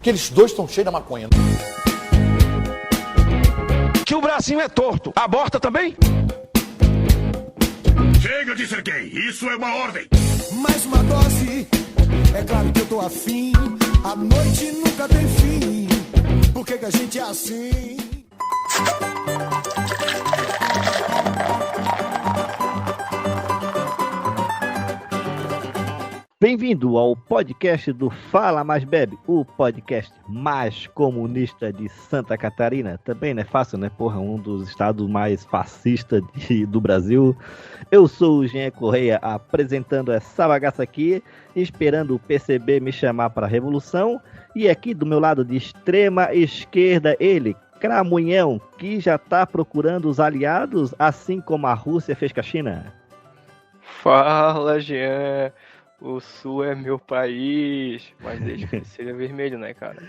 que eles dois estão cheios da maconha. Que o bracinho é torto. Aborta também? Chega de ser gay, isso é uma ordem. Mais uma dose, é claro que eu tô afim. A noite nunca tem fim. Por que a gente é assim? Bem-vindo ao podcast do Fala Mais Bebe, o podcast mais comunista de Santa Catarina. Também não é fácil, né? Porra, um dos estados mais fascistas do Brasil. Eu sou o Jean Correia, apresentando essa bagaça aqui, esperando o PCB me chamar para a revolução. E aqui do meu lado de extrema esquerda, ele, Cramunhão, que já tá procurando os aliados, assim como a Rússia fez com a China. Fala, Jean. O Sul é meu país, mas desde que seja vermelho, né, cara?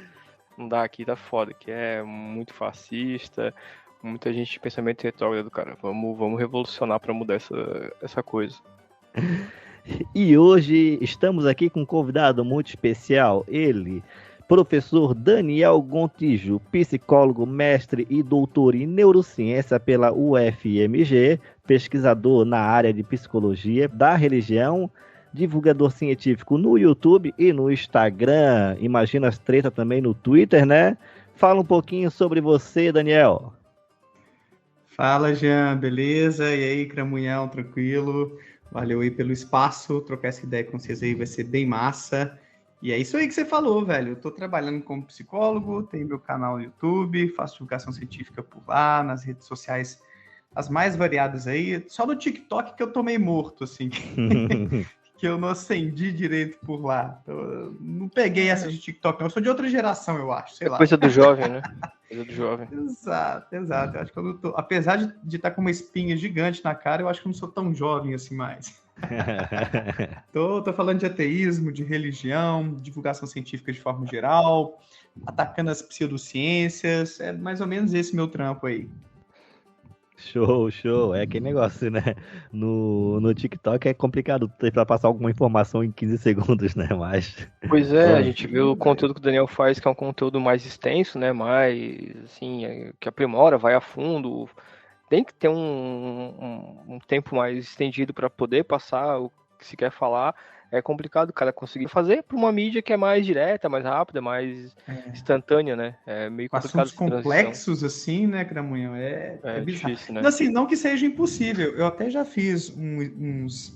Não dá aqui, tá foda, que é muito fascista, muita gente de pensamento retrógrado, cara. Vamos revolucionar pra mudar essa coisa. E hoje estamos aqui com um convidado muito especial, ele, professor Daniel Gontijo, psicólogo, mestre e doutor em neurociência pela UFMG, pesquisador na área de psicologia da religião, divulgador científico no YouTube e no Instagram, imagina as tretas também no Twitter, né? Fala um pouquinho sobre você, Daniel. Fala, Jean, beleza? E aí, Cramunhão, tranquilo? Valeu aí pelo espaço, trocar essa ideia com vocês aí vai ser bem massa. E é isso aí que você falou, velho. Eu tô trabalhando como psicólogo, tenho meu canal no YouTube, faço divulgação científica por lá, nas redes sociais as mais variadas aí. Só no TikTok que eu tô meio morto, assim. Que eu não acendi direito por lá. Eu não peguei essa de TikTok, não. Eu sou de outra geração, eu acho, sei lá. Coisa do jovem, né? Coisa do jovem. Exato. Eu acho que eu não tô... Apesar de estar com uma espinha gigante na cara, eu acho que eu não sou tão jovem assim mais. Tô falando de ateísmo, de religião, divulgação científica de forma geral, atacando as pseudociências. É mais ou menos esse meu trampo aí. Show. É aquele negócio, né? No TikTok é complicado pra passar alguma informação em 15 segundos, né? Mas... Pois é, a gente vê o conteúdo que o Daniel faz, que é um conteúdo mais extenso, né? Mais, assim, que aprimora, vai a fundo. Tem que ter um tempo mais estendido para poder passar o que se quer falar. É complicado, cara, conseguir fazer para uma mídia que é mais direta, mais rápida, mais instantânea, né? É meio complicado. Assuntos complexos, assim, né, Cramunhão? É difícil, né? Assim, não que seja impossível. Eu até já fiz uns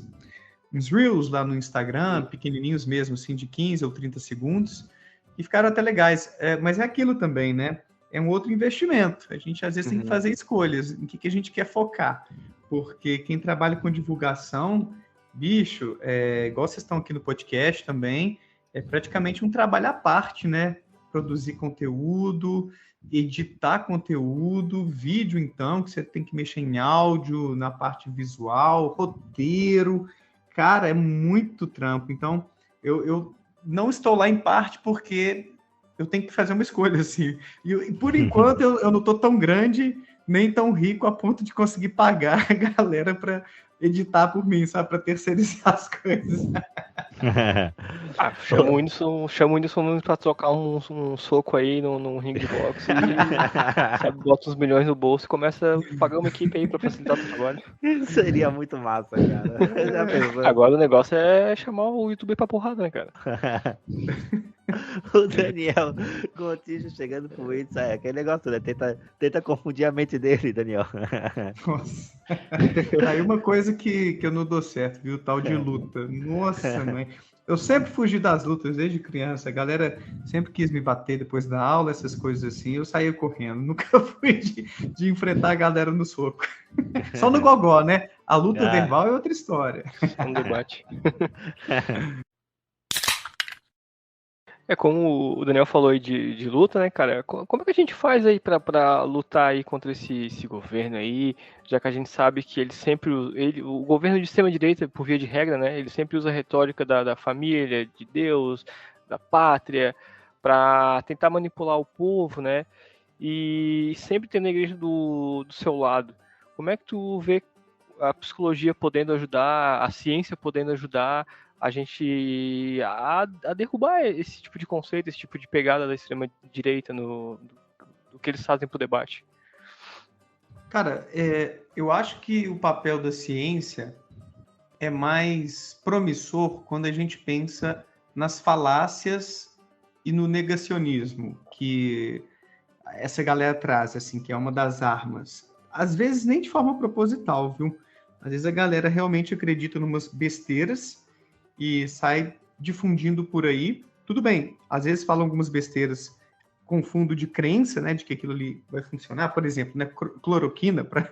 Reels lá no Instagram, pequenininhos mesmo, assim, de 15 ou 30 segundos, e ficaram até legais. Mas é aquilo também, né? É um outro investimento. A gente, às vezes, tem que fazer escolhas em que a gente quer focar. Porque quem trabalha com divulgação... Bicho, igual vocês estão aqui no podcast também, é praticamente um trabalho à parte, né? Produzir conteúdo, editar conteúdo, vídeo, então, que você tem que mexer em áudio, na parte visual, roteiro. Cara, é muito trampo. Então, eu não estou lá em parte porque eu tenho que fazer uma escolha, assim. E por enquanto, eu não estou tão grande, nem tão rico a ponto de conseguir pagar a galera para editar por mim, sabe? Para terceirizar as coisas. Chama o Whindersson Nunes pra trocar um soco aí num ringue de boxe e sabe, bota uns milhões no bolso e começa a pagar uma equipe aí pra facilitar o trabalho. Seria muito massa, cara. Já pensou? Agora o negócio é chamar o YouTuber pra porrada, né, cara? O Daniel Gontijo chegando pro Whindersson, aquele negócio, né? Tenta confundir a mente dele, Daniel. Nossa. Aí uma coisa que eu não dou certo, viu? Tal de luta. Nossa, mãe. Eu sempre fugi das lutas desde criança. A galera sempre quis me bater depois da aula, essas coisas assim. Eu saía correndo. Nunca fui de enfrentar a galera no soco. Só no gogó, né? A luta verbal é outra história. É um debate. Como o Daniel falou aí de luta, né, cara? Como é que a gente faz aí pra lutar aí contra esse governo aí, já que a gente sabe que o governo de extrema-direita, por via de regra, né, ele sempre usa a retórica da família, de Deus, da pátria, pra tentar manipular o povo, né? E sempre tem a igreja do seu lado. Como é que tu vê a psicologia podendo ajudar, a ciência podendo ajudar a derrubar esse tipo de conceito, esse tipo de pegada da extrema-direita do que eles fazem pro debate? Cara, eu acho que o papel da ciência é mais promissor quando a gente pensa nas falácias e no negacionismo que essa galera traz, assim, que é uma das armas. Às vezes nem de forma proposital, viu? Às vezes a galera realmente acredita numas besteiras e sai difundindo por aí. Tudo bem, às vezes falam algumas besteiras com fundo de crença, né, de que aquilo ali vai funcionar, por exemplo, né, cloroquina para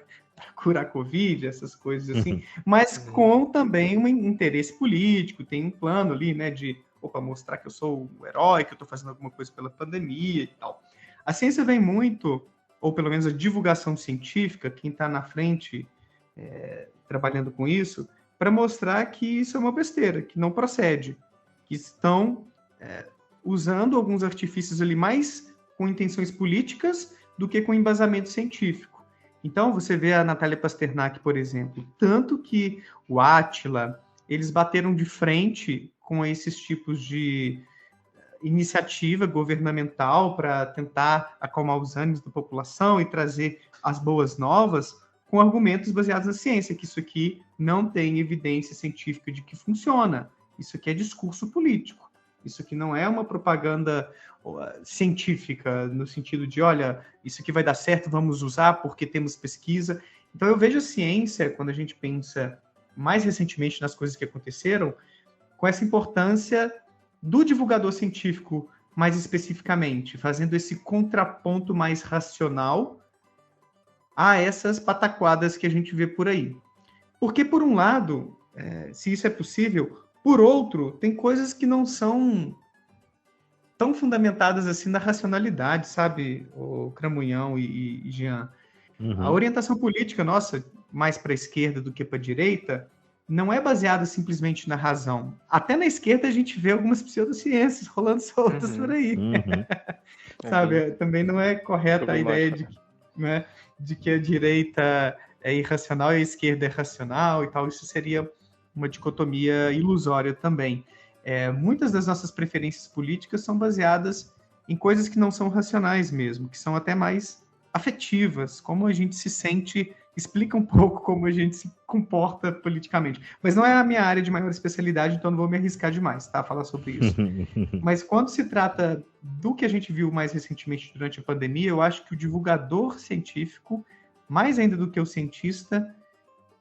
curar Covid, essas coisas assim, mas com também um interesse político, tem um plano ali, né, de mostrar que eu sou o herói, que eu estou fazendo alguma coisa pela pandemia e tal. A ciência vem muito, ou pelo menos a divulgação científica, quem está na frente trabalhando com isso, para mostrar que isso é uma besteira, que não procede, que estão usando alguns artifícios ali mais com intenções políticas do que com embasamento científico. Então, você vê a Natália Pasternak, por exemplo, tanto que o Átila, eles bateram de frente com esses tipos de iniciativa governamental para tentar acalmar os ânimos da população e trazer as boas novas com argumentos baseados na ciência, que isso aqui não tem evidência científica de que funciona. Isso aqui é discurso político. Isso aqui não é uma propaganda científica, no sentido de, olha, isso aqui vai dar certo, vamos usar porque temos pesquisa. Então, eu vejo a ciência, quando a gente pensa mais recentemente nas coisas que aconteceram, com essa importância do divulgador científico, mais especificamente, fazendo esse contraponto mais racional a essas pataquadas que a gente vê por aí. Porque, por um lado, se isso é possível, por outro, tem coisas que não são tão fundamentadas assim na racionalidade, sabe, o Cramunhão e Jean? Uhum. A orientação política nossa, mais para a esquerda do que para a direita, não é baseada simplesmente na razão. Até na esquerda a gente vê algumas pseudociências rolando soltas por aí. Sabe, também não é correta a ideia de que a direita é irracional e a esquerda é racional e tal. Isso seria uma dicotomia ilusória também. Muitas das nossas preferências políticas são baseadas em coisas que não são racionais mesmo, que são até mais afetivas, como a gente se sente, explica um pouco como a gente se comporta politicamente. Mas não é a minha área de maior especialidade, então não vou me arriscar demais, tá? Falar sobre isso. Mas quando se trata do que a gente viu mais recentemente durante a pandemia, eu acho que o divulgador científico, mais ainda do que o cientista,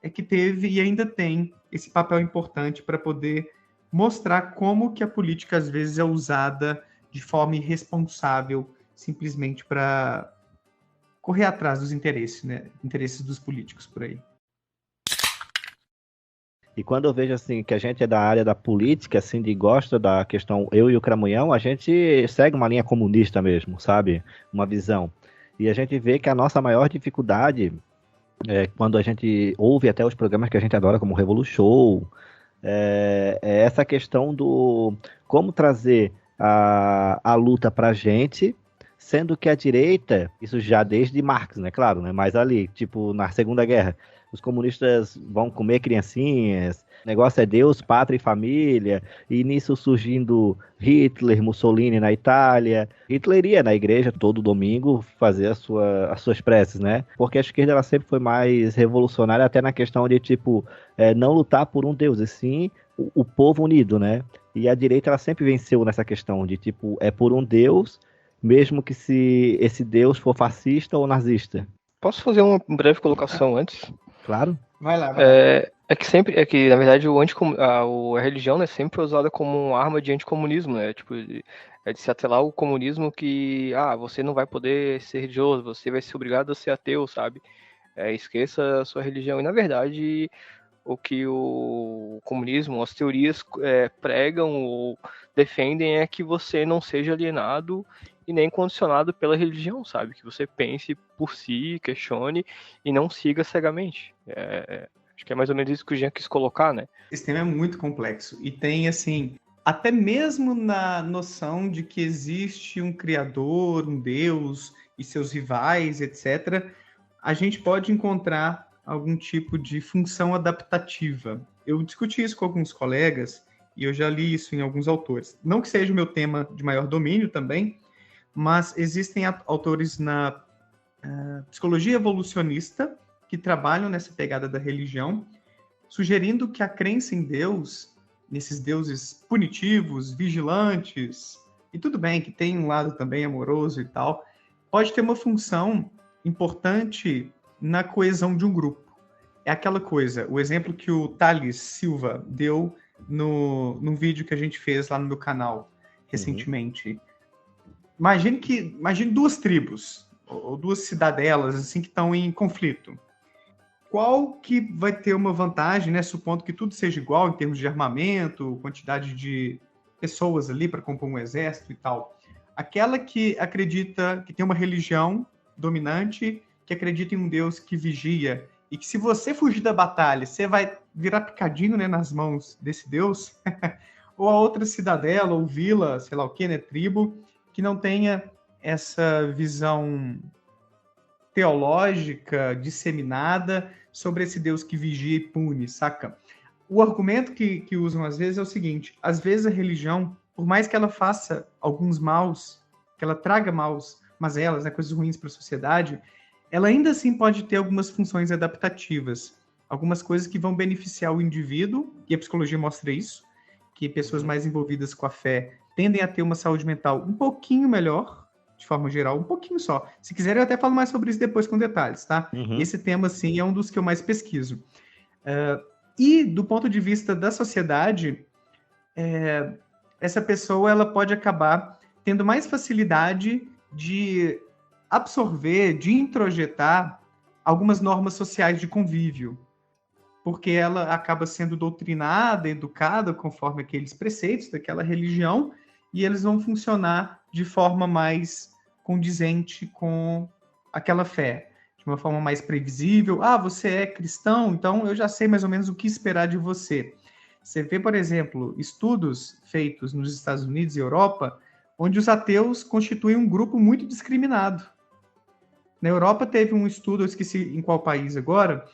é que teve e ainda tem esse papel importante para poder mostrar como que a política às vezes é usada de forma irresponsável, simplesmente para correr atrás dos interesses, né? Interesses dos políticos por aí. E quando eu vejo assim que a gente é da área da política, assim, de gosta da questão, eu e o Cramunhão, a gente segue uma linha comunista mesmo, sabe? Uma visão. E a gente vê que a nossa maior dificuldade quando a gente ouve até os programas que a gente adora, como o Revolu Show, é essa questão do como trazer a luta pra gente, sendo que a direita, isso já desde Marx, né, claro, né, mas ali, tipo, na Segunda Guerra, os comunistas vão comer criancinhas, o negócio é Deus, pátria e família, e nisso surgindo Hitler, Mussolini na Itália. Hitler ia na igreja todo domingo fazer as suas preces, né? Porque a esquerda ela sempre foi mais revolucionária, até na questão de, tipo, não lutar por um Deus, e sim o povo unido, né? E a direita ela sempre venceu nessa questão de, tipo, é por um Deus, mesmo que se esse Deus for fascista ou nazista. Posso fazer uma breve colocação antes? Claro. Vai lá. Na verdade, a religião é sempre usada como uma arma de anticomunismo, né? Tipo, de se atrelar ao comunismo que, você não vai poder ser religioso, você vai ser obrigado a ser ateu, sabe? Esqueça a sua religião. E, na verdade, o que o comunismo, as teorias pregam ou defendem é que você não seja alienado e nem condicionado pela religião, sabe? Que você pense por si, questione e não siga cegamente. Acho que é mais ou menos isso que o Jean quis colocar, né? Esse tema é muito complexo e tem, assim, até mesmo na noção de que existe um criador, um Deus e seus rivais, etc., a gente pode encontrar algum tipo de função adaptativa. Eu discuti isso com alguns colegas e eu já li isso em alguns autores. Não que seja o meu tema de maior domínio também, mas existem autores na psicologia evolucionista que trabalham nessa pegada da religião, sugerindo que a crença em Deus, nesses deuses punitivos, vigilantes, e tudo bem que tem um lado também amoroso e tal, pode ter uma função importante na coesão de um grupo. É aquela coisa, o exemplo que o Thales Silva deu no vídeo que a gente fez lá no meu canal recentemente. Imagine duas tribos, ou duas cidadelas assim, que estão em conflito. Qual que vai ter uma vantagem, né, supondo que tudo seja igual em termos de armamento, quantidade de pessoas ali para compor um exército e tal? Aquela que acredita, que tem uma religião dominante, que acredita em um Deus que vigia, e que se você fugir da batalha, você vai virar picadinho, né, nas mãos desse Deus, ou a outra cidadela, ou vila, sei lá o que, né, tribo, que não tenha essa visão teológica disseminada sobre esse Deus que vigia e pune, saca? O argumento que usam às vezes é o seguinte: às vezes a religião, por mais que ela faça alguns maus, que ela traga maus, mazelas, né, coisas ruins para a sociedade, ela ainda assim pode ter algumas funções adaptativas, algumas coisas que vão beneficiar o indivíduo, e a psicologia mostra isso, que pessoas mais envolvidas com a fé tendem a ter uma saúde mental um pouquinho melhor, de forma geral, um pouquinho só. Se quiserem, eu até falo mais sobre isso depois com detalhes, tá? Esse tema, assim, é um dos que eu mais pesquiso. E, do ponto de vista da sociedade, essa pessoa ela pode acabar tendo mais facilidade de absorver, de introjetar algumas normas sociais de convívio, porque ela acaba sendo doutrinada, educada conforme aqueles preceitos daquela religião, e eles vão funcionar de forma mais condizente com aquela fé, de uma forma mais previsível. Ah, você é cristão, então eu já sei mais ou menos o que esperar de você. Você vê, por exemplo, estudos feitos nos Estados Unidos e Europa, onde os ateus constituem um grupo muito discriminado. Na Europa teve um estudo, eu esqueci em qual país agora,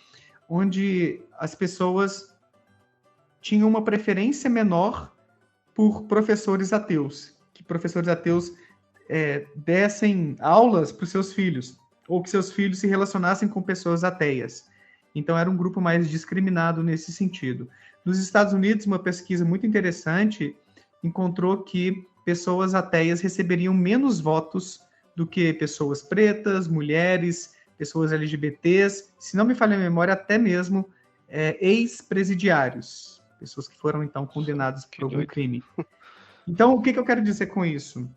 onde as pessoas tinham uma preferência menor por professores ateus, que professores ateus dessem aulas para os seus filhos, ou que seus filhos se relacionassem com pessoas ateias. Então, era um grupo mais discriminado nesse sentido. Nos Estados Unidos, uma pesquisa muito interessante encontrou que pessoas ateias receberiam menos votos do que pessoas pretas, mulheres, pessoas LGBTs, se não me falha a memória, até mesmo ex-presidiários, pessoas que foram, então, condenadas por algum crime. Então, o que eu quero dizer com isso?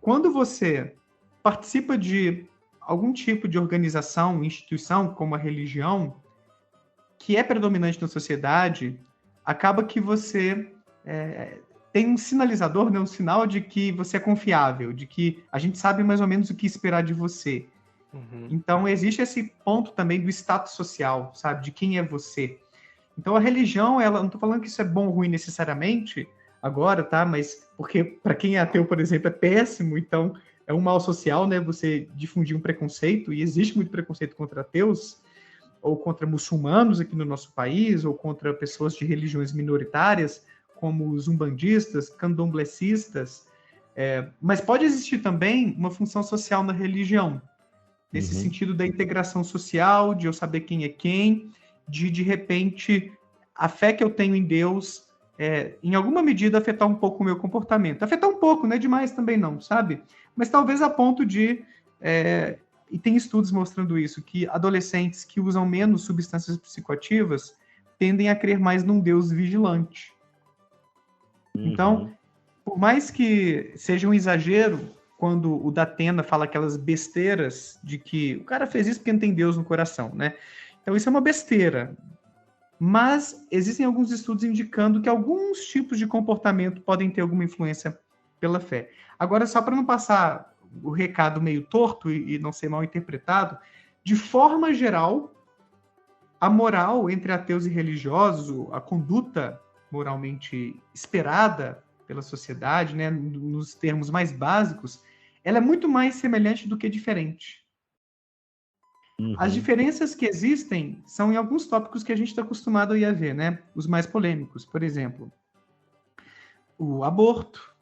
Quando você participa de algum tipo de organização, instituição, como a religião, que é predominante na sociedade, acaba que você tem um sinalizador, né, um sinal de que você é confiável, de que a gente sabe mais ou menos o que esperar de você. Então, existe esse ponto também do status social, sabe? De quem é você. Então, a religião, ela, não estou falando que isso é bom ou ruim necessariamente agora, tá? Mas, porque para quem é ateu, por exemplo, é péssimo, então é um mal social, né? Você difundir um preconceito, e existe muito preconceito contra ateus, ou contra muçulmanos aqui no nosso país, ou contra pessoas de religiões minoritárias, como os umbandistas, candomblecistas, mas pode existir também uma função social na religião, nesse sentido da integração social, de eu saber quem é quem, de repente, a fé que eu tenho em Deus, em alguma medida, afetar um pouco o meu comportamento. Afetar um pouco, não é demais também não, sabe? Mas talvez a ponto de... e tem estudos mostrando isso, que adolescentes que usam menos substâncias psicoativas tendem a crer mais num Deus vigilante. Então, por mais que seja um exagero, quando o Datena fala aquelas besteiras de que o cara fez isso porque não tem Deus no coração, né? Então, isso é uma besteira. Mas existem alguns estudos indicando que alguns tipos de comportamento podem ter alguma influência pela fé. Agora, só para não passar o recado meio torto e não ser mal interpretado, de forma geral, a moral entre ateus e religiosos, a conduta moralmente esperada pela sociedade, né, nos termos mais básicos, ela é muito mais semelhante do que diferente. As diferenças que existem são em alguns tópicos que a gente está acostumado a ir a ver, né? Os mais polêmicos, por exemplo. o aborto.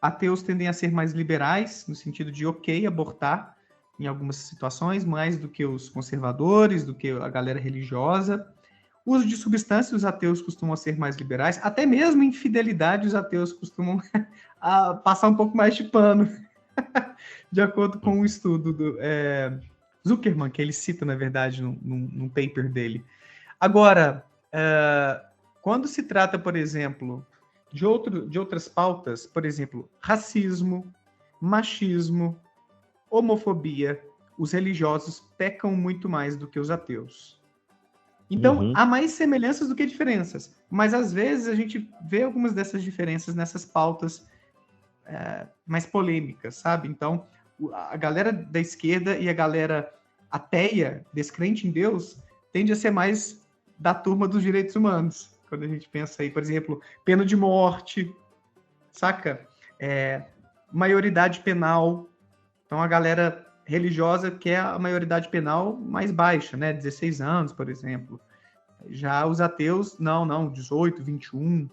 Ateus tendem a ser mais liberais, no sentido de abortar em algumas situações, mais do que os conservadores, do que a galera religiosa. O uso de substâncias, os ateus costumam ser mais liberais. Até mesmo infidelidade, os ateus costumam passar um pouco mais de pano, de acordo com um estudo do Zuckerman, que ele cita, na verdade, num paper dele. Agora, quando se trata, por exemplo, de outras pautas, por exemplo, racismo, machismo, homofobia, os religiosos pecam muito mais do que os ateus. Então, há mais semelhanças do que diferenças, mas às vezes a gente vê algumas dessas diferenças nessas pautas mais polêmicas, sabe? Então, a galera da esquerda e a galera ateia, descrente em Deus, tende a ser mais da turma dos direitos humanos. Quando a gente pensa aí, por exemplo, pena de morte, saca? Maioridade penal. Então, a galera religiosa quer a maioridade penal mais baixa, né? 16 anos, por exemplo. Já os ateus, não, 18, 21.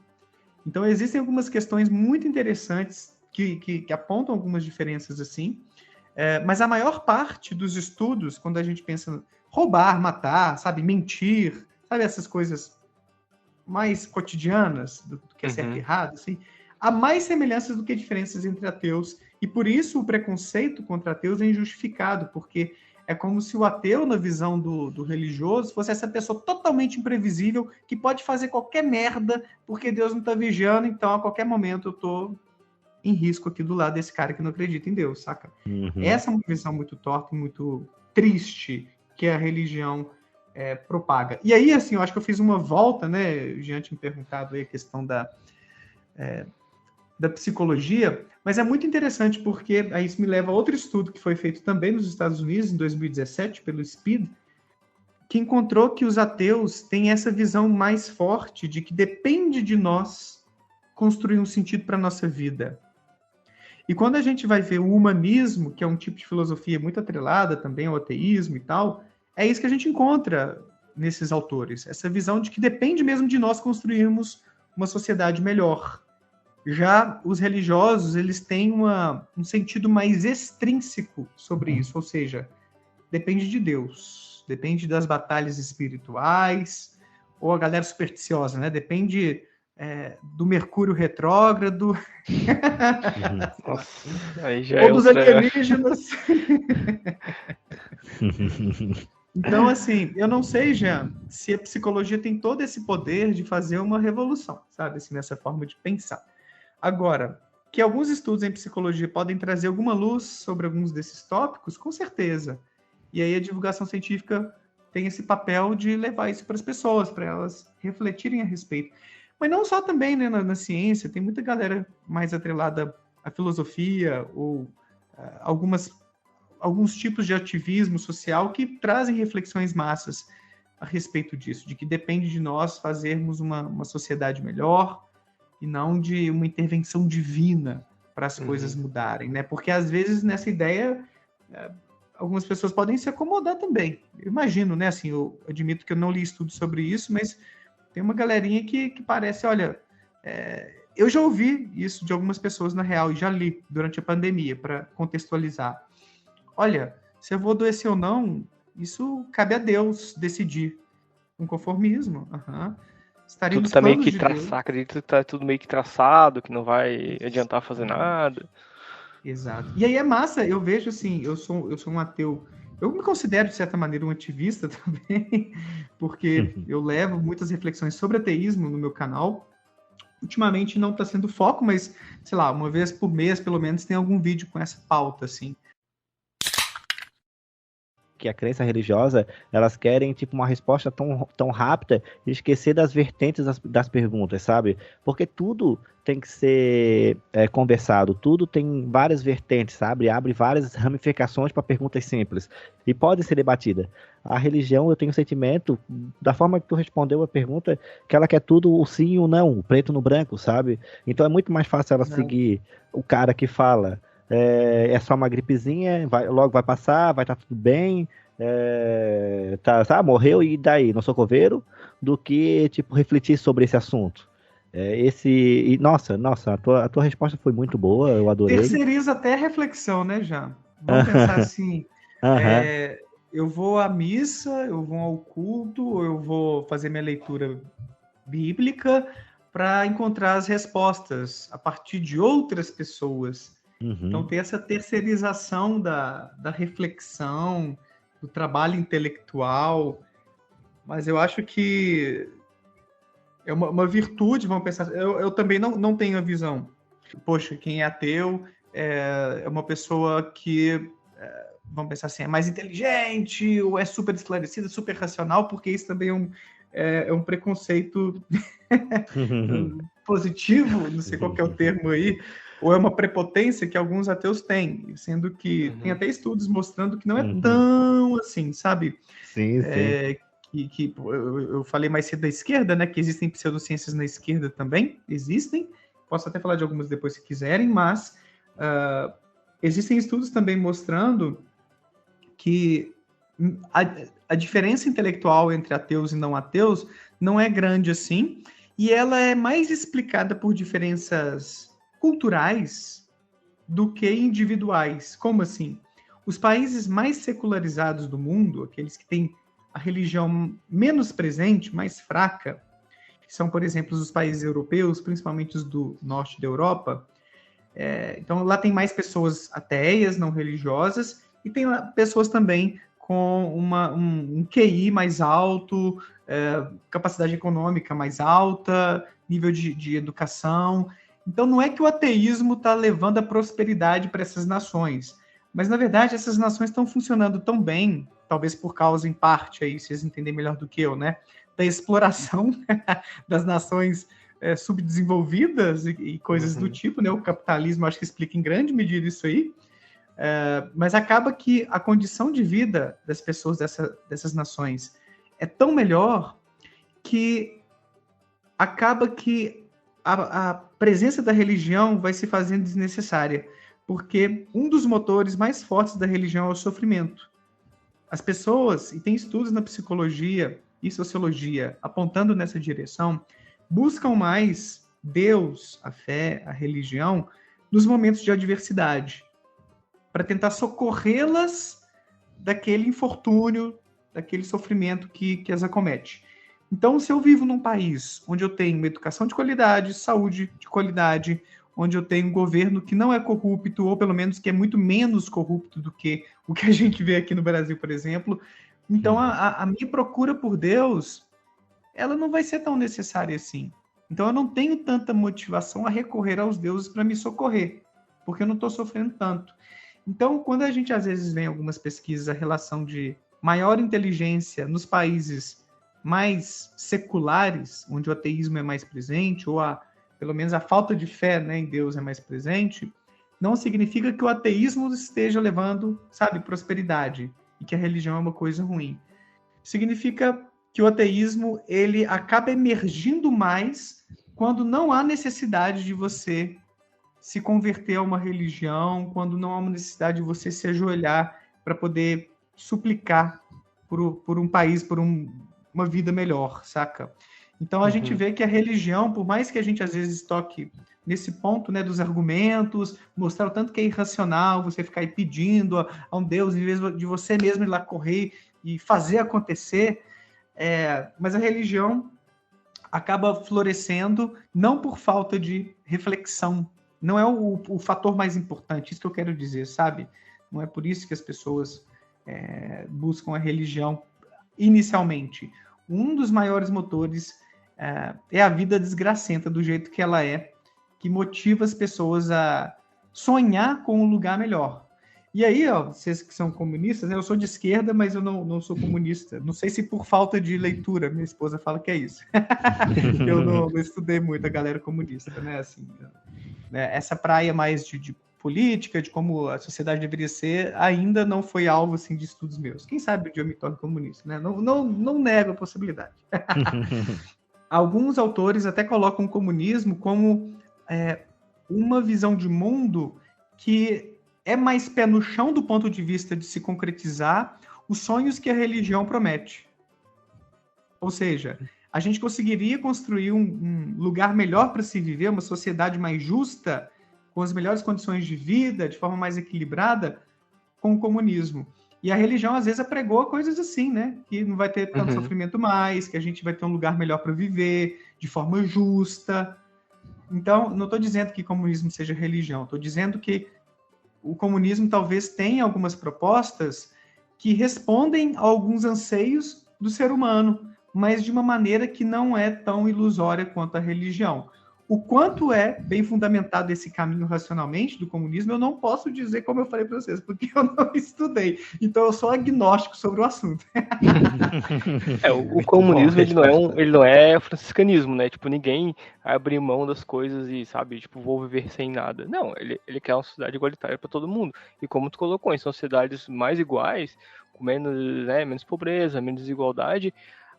Então, existem algumas questões muito interessantes que apontam algumas diferenças assim, mas a maior parte dos estudos, quando a gente pensa roubar, matar, sabe, mentir, sabe, essas coisas mais cotidianas do que é certo e errado, assim, há mais semelhanças do que diferenças entre ateus, e por isso o preconceito contra ateus é injustificado, porque é como se o ateu, na visão do religioso, fosse essa pessoa totalmente imprevisível, que pode fazer qualquer merda, porque Deus não está vigiando, então a qualquer momento eu estou em risco aqui do lado desse cara que não acredita em Deus, saca? Essa é uma visão muito torta e muito triste que a religião propaga. E aí, assim, eu acho que eu fiz uma volta, né? O Jean tinha me perguntado aí a questão da psicologia, mas é muito interessante porque aí isso me leva a outro estudo que foi feito também nos Estados Unidos, em 2017, pelo SPED, que encontrou que os ateus têm essa visão mais forte de que depende de nós construir um sentido para a nossa vida. E quando a gente vai ver o humanismo, que é um tipo de filosofia muito atrelada também ao ateísmo e tal, é isso que a gente encontra nesses autores, essa visão de que depende mesmo de nós construirmos uma sociedade melhor. Já os religiosos, eles têm um sentido mais extrínseco sobre isso, ou seja, depende de Deus, depende das batalhas espirituais, ou a galera supersticiosa, né? Depende do Mercúrio retrógrado, Nossa, aí já ou dos alienígenas. Então, assim, eu não sei, Jean, se a psicologia tem todo esse poder de fazer uma revolução, sabe? Assim, nessa forma de pensar. Agora, que alguns estudos em psicologia podem trazer alguma luz sobre alguns desses tópicos, com certeza. E aí a divulgação científica tem esse papel de levar isso para as pessoas, para elas refletirem a respeito. Mas não só também, né, na ciência, tem muita galera mais atrelada à filosofia ou alguns tipos de ativismo social que trazem reflexões massas a respeito disso, de que depende de nós fazermos uma sociedade melhor e não de uma intervenção divina para as coisas mudarem, né? Porque às vezes nessa ideia algumas pessoas podem se acomodar também. Eu imagino, né? Assim, eu admito que eu não li estudos sobre isso, mas tem uma galerinha que parece, olha, eu já ouvi isso de algumas pessoas na real e já li durante a pandemia para contextualizar. Olha, se eu vou adoecer ou não, isso cabe a Deus decidir. Um conformismo. Tudo tá meio que traçado, acredito que tá tudo meio que traçado, que não vai adiantar fazer nada. Exato. E aí é massa, eu vejo assim, eu sou um ateu, eu me considero de certa maneira um ativista também, porque eu levo muitas reflexões sobre ateísmo no meu canal. Ultimamente não está sendo foco, mas, sei lá, uma vez por mês, pelo menos, tem algum vídeo com essa pauta, assim. Que a crença religiosa, elas querem tipo uma resposta tão rápida e esquecer das vertentes das perguntas, sabe? Porque tudo tem que ser conversado, tudo tem várias vertentes, sabe? Abre várias ramificações para perguntas simples e pode ser debatida. A religião, eu tenho o sentimento, da forma que tu respondeu a pergunta, que ela quer tudo o sim e o não, o preto no branco, sabe? Então é muito mais fácil ela seguir o cara que fala é só uma gripezinha, logo vai passar, vai estar tudo bem, morreu e daí, não sou coveiro, do que, tipo, refletir sobre esse assunto. Nossa, a tua resposta foi muito boa, eu adorei. Terceiriza até a reflexão, né, já? Vamos pensar assim, eu vou à missa, eu vou ao culto, eu vou fazer minha leitura bíblica para encontrar as respostas a partir de outras pessoas. Então tem essa terceirização da reflexão, do trabalho intelectual, mas eu acho que é uma virtude, vamos pensar. Eu também não tenho a visão. Poxa, quem é ateu é uma pessoa que, vamos pensar assim, é mais inteligente, ou é super esclarecida, super racional, porque isso também é um preconceito positivo, não sei qual que é o termo aí, ou é uma prepotência que alguns ateus têm, sendo que tem até estudos mostrando que não é tão assim, sabe? Sim. Eu falei mais cedo da esquerda, né? Que existem pseudociências na esquerda também, existem. Posso até falar de algumas depois se quiserem, mas existem estudos também mostrando que a diferença intelectual entre ateus e não ateus não é grande assim, e ela é mais explicada por diferenças culturais do que individuais. Como assim? Os países mais secularizados do mundo, aqueles que têm a religião menos presente, mais fraca, que são, por exemplo, os países europeus, principalmente os do norte da Europa. Então, lá tem mais pessoas ateias, não religiosas, e tem lá pessoas também com um QI mais alto, capacidade econômica mais alta, nível de educação. Então, não é que o ateísmo está levando a prosperidade para essas nações, mas, na verdade, essas nações estão funcionando tão bem, talvez por causa, em parte, aí, vocês entendem melhor do que eu, né? Da exploração das nações subdesenvolvidas e coisas do tipo, né? O capitalismo, acho que explica em grande medida isso aí. Mas acaba que a condição de vida das pessoas dessas nações é tão melhor que acaba que a presença da religião vai se fazendo desnecessária, porque um dos motores mais fortes da religião é o sofrimento. As pessoas, e tem estudos na psicologia e sociologia apontando nessa direção, buscam mais Deus, a fé, a religião, nos momentos de adversidade, para tentar socorrê-las daquele infortúnio, daquele sofrimento que as acomete. Então, se eu vivo num país onde eu tenho uma educação de qualidade, saúde de qualidade, onde eu tenho um governo que não é corrupto, ou pelo menos que é muito menos corrupto do que o que a gente vê aqui no Brasil, por exemplo, então a minha procura por Deus, ela não vai ser tão necessária assim. Então eu não tenho tanta motivação a recorrer aos deuses para me socorrer, porque eu não estou sofrendo tanto. Então, quando a gente às vezes vê em algumas pesquisas a relação de maior inteligência nos países mais seculares, onde o ateísmo é mais presente, ou pelo menos a falta de fé, né, em Deus é mais presente, não significa que o ateísmo esteja levando, prosperidade, e que a religião é uma coisa ruim. Significa que o ateísmo, ele acaba emergindo mais quando não há necessidade de você se converter a uma religião, quando não há uma necessidade de você se ajoelhar para poder suplicar por um país, por uma vida melhor, saca? Então a gente vê que a religião, por mais que a gente às vezes toque nesse ponto, né, dos argumentos, mostrar o tanto que é irracional você ficar aí pedindo a um Deus, em vez de você mesmo ir lá correr e fazer acontecer, mas a religião acaba florescendo não por falta de reflexão, não é o fator mais importante, isso que eu quero dizer, sabe? Não é por isso que as pessoas buscam a religião inicialmente. Um dos maiores motores é a vida desgracenta do jeito que ela é, que motiva as pessoas a sonhar com um lugar melhor. E aí, vocês que são comunistas, né, eu sou de esquerda, mas eu não sou comunista. Não sei se por falta de leitura, minha esposa fala que é isso. Eu não estudei muito a galera comunista, né? Assim, essa praia mais de política, de como a sociedade deveria ser, ainda não foi alvo assim, de estudos meus. Quem sabe um dia eu me torne comunista, né? Não nego a possibilidade. Alguns autores até colocam o comunismo como uma visão de mundo que é mais pé no chão do ponto de vista de se concretizar os sonhos que a religião promete. Ou seja, a gente conseguiria construir um lugar melhor para se viver, uma sociedade mais justa, com as melhores condições de vida, de forma mais equilibrada, com o comunismo. E a religião, às vezes, apregou coisas assim, né? Que não vai ter tanto sofrimento mais, que a gente vai ter um lugar melhor para viver, de forma justa. Então, não estou dizendo que comunismo seja religião, estou dizendo que o comunismo talvez tenha algumas propostas que respondem a alguns anseios do ser humano, mas de uma maneira que não é tão ilusória quanto a religião. O quanto é bem fundamentado esse caminho racionalmente do comunismo, eu não posso dizer, como eu falei para vocês, porque eu não estudei. Então, eu sou agnóstico sobre o assunto. O comunismo, ele não é franciscanismo, né? Tipo, ninguém abre mão das coisas e, sabe, tipo, vou viver sem nada. Não, ele quer uma sociedade igualitária para todo mundo. E como tu colocou, em sociedades mais iguais, com menos pobreza, menos desigualdade,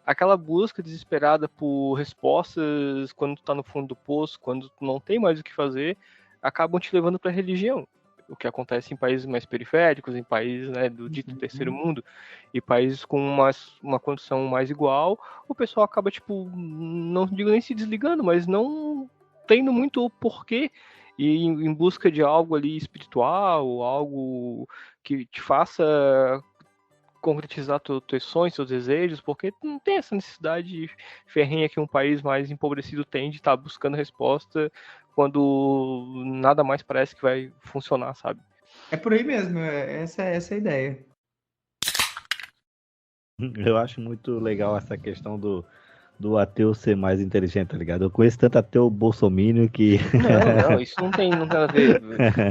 aquela busca desesperada por respostas quando tu tá no fundo do poço, quando tu não tem mais o que fazer, acabam te levando para a religião. O que acontece em países mais periféricos, em países, né, do dito terceiro mundo, e países com uma condição mais igual, o pessoal acaba, tipo, não digo nem se desligando, mas não tendo muito o porquê, e em busca de algo ali espiritual, algo que te faça concretizar teus sonhos, seus desejos, porque não tem essa necessidade ferrenha que um país mais empobrecido tem de estar buscando resposta quando nada mais parece que vai funcionar, sabe? É por aí mesmo, essa é a ideia. Eu acho muito legal essa questão do ateu ser mais inteligente, tá ligado? Eu conheço tanto ateu bolsominion que... Não, isso não tem nada a ver.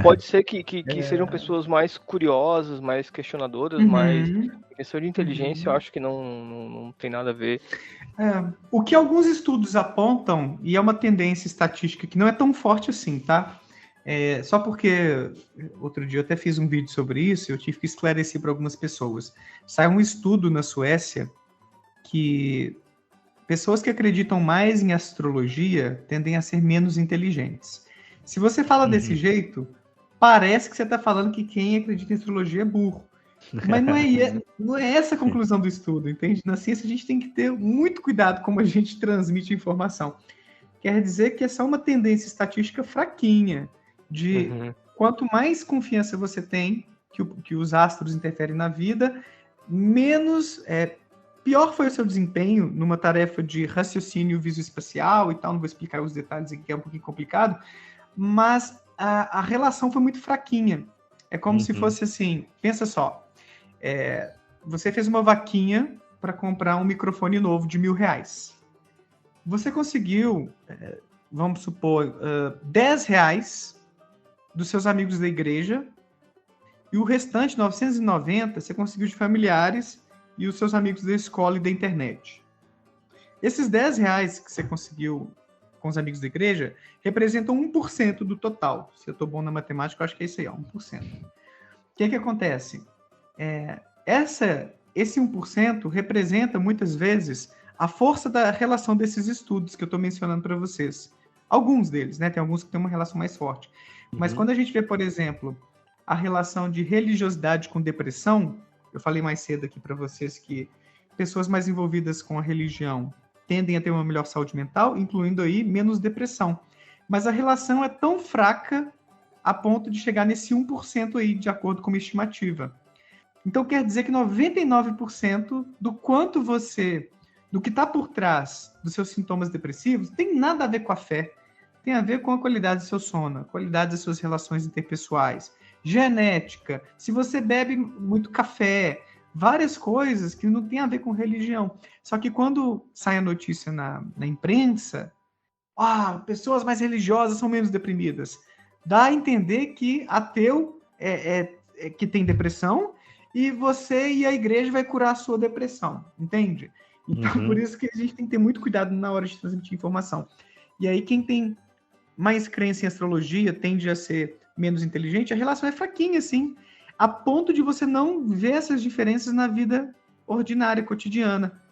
Pode ser que sejam pessoas mais curiosas, mais questionadoras, mas questão de inteligência eu acho que não tem nada a ver. O que alguns estudos apontam, e é uma tendência estatística que não é tão forte assim, tá? Só porque outro dia eu até fiz um vídeo sobre isso, eu tive que esclarecer para algumas pessoas. Saiu um estudo na Suécia que pessoas que acreditam mais em astrologia tendem a ser menos inteligentes. Se você fala desse jeito, parece que você está falando que quem acredita em astrologia é burro. Mas não é essa a conclusão do estudo, entende? Na ciência a gente tem que ter muito cuidado como a gente transmite informação. Quer dizer que essa é uma tendência estatística fraquinha, de quanto mais confiança você tem que os astros interferem na vida, menos... pior foi o seu desempenho numa tarefa de raciocínio visoespacial e tal, não vou explicar os detalhes aqui, que é um pouquinho complicado, mas a relação foi muito fraquinha. É como se fosse assim, pensa só, você fez uma vaquinha para comprar um microfone novo de R$1.000. Você conseguiu, vamos supor, R$10 dos seus amigos da igreja, e o restante, 990, você conseguiu de familiares e os seus amigos da escola e da internet. Esses R$10 que você conseguiu com os amigos da igreja representam 1% do total. Se eu estou bom na matemática, eu acho que é isso aí, 1%. O que acontece? Esse 1% representa, muitas vezes, a força da relação desses estudos que eu estou mencionando para vocês. Alguns deles, né? Tem alguns que têm uma relação mais forte. Mas quando a gente vê, por exemplo, a relação de religiosidade com depressão, eu falei mais cedo aqui para vocês que pessoas mais envolvidas com a religião tendem a ter uma melhor saúde mental, incluindo aí menos depressão. Mas a relação é tão fraca a ponto de chegar nesse 1% aí, de acordo com uma estimativa. Então quer dizer que 99% do que está por trás dos seus sintomas depressivos tem nada a ver com a fé, tem a ver com a qualidade do seu sono, a qualidade das suas relações interpessoais, genética, se você bebe muito café, várias coisas que não tem a ver com religião. Só que quando sai a notícia na imprensa, pessoas mais religiosas são menos deprimidas. Dá a entender que ateu que tem depressão e você e a igreja vai curar a sua depressão, entende? Então, por isso que a gente tem que ter muito cuidado na hora de transmitir informação. E aí, quem tem mais crença em astrologia tende a ser menos inteligente, a relação é fraquinha, assim, a ponto de você não ver essas diferenças na vida ordinária, cotidiana.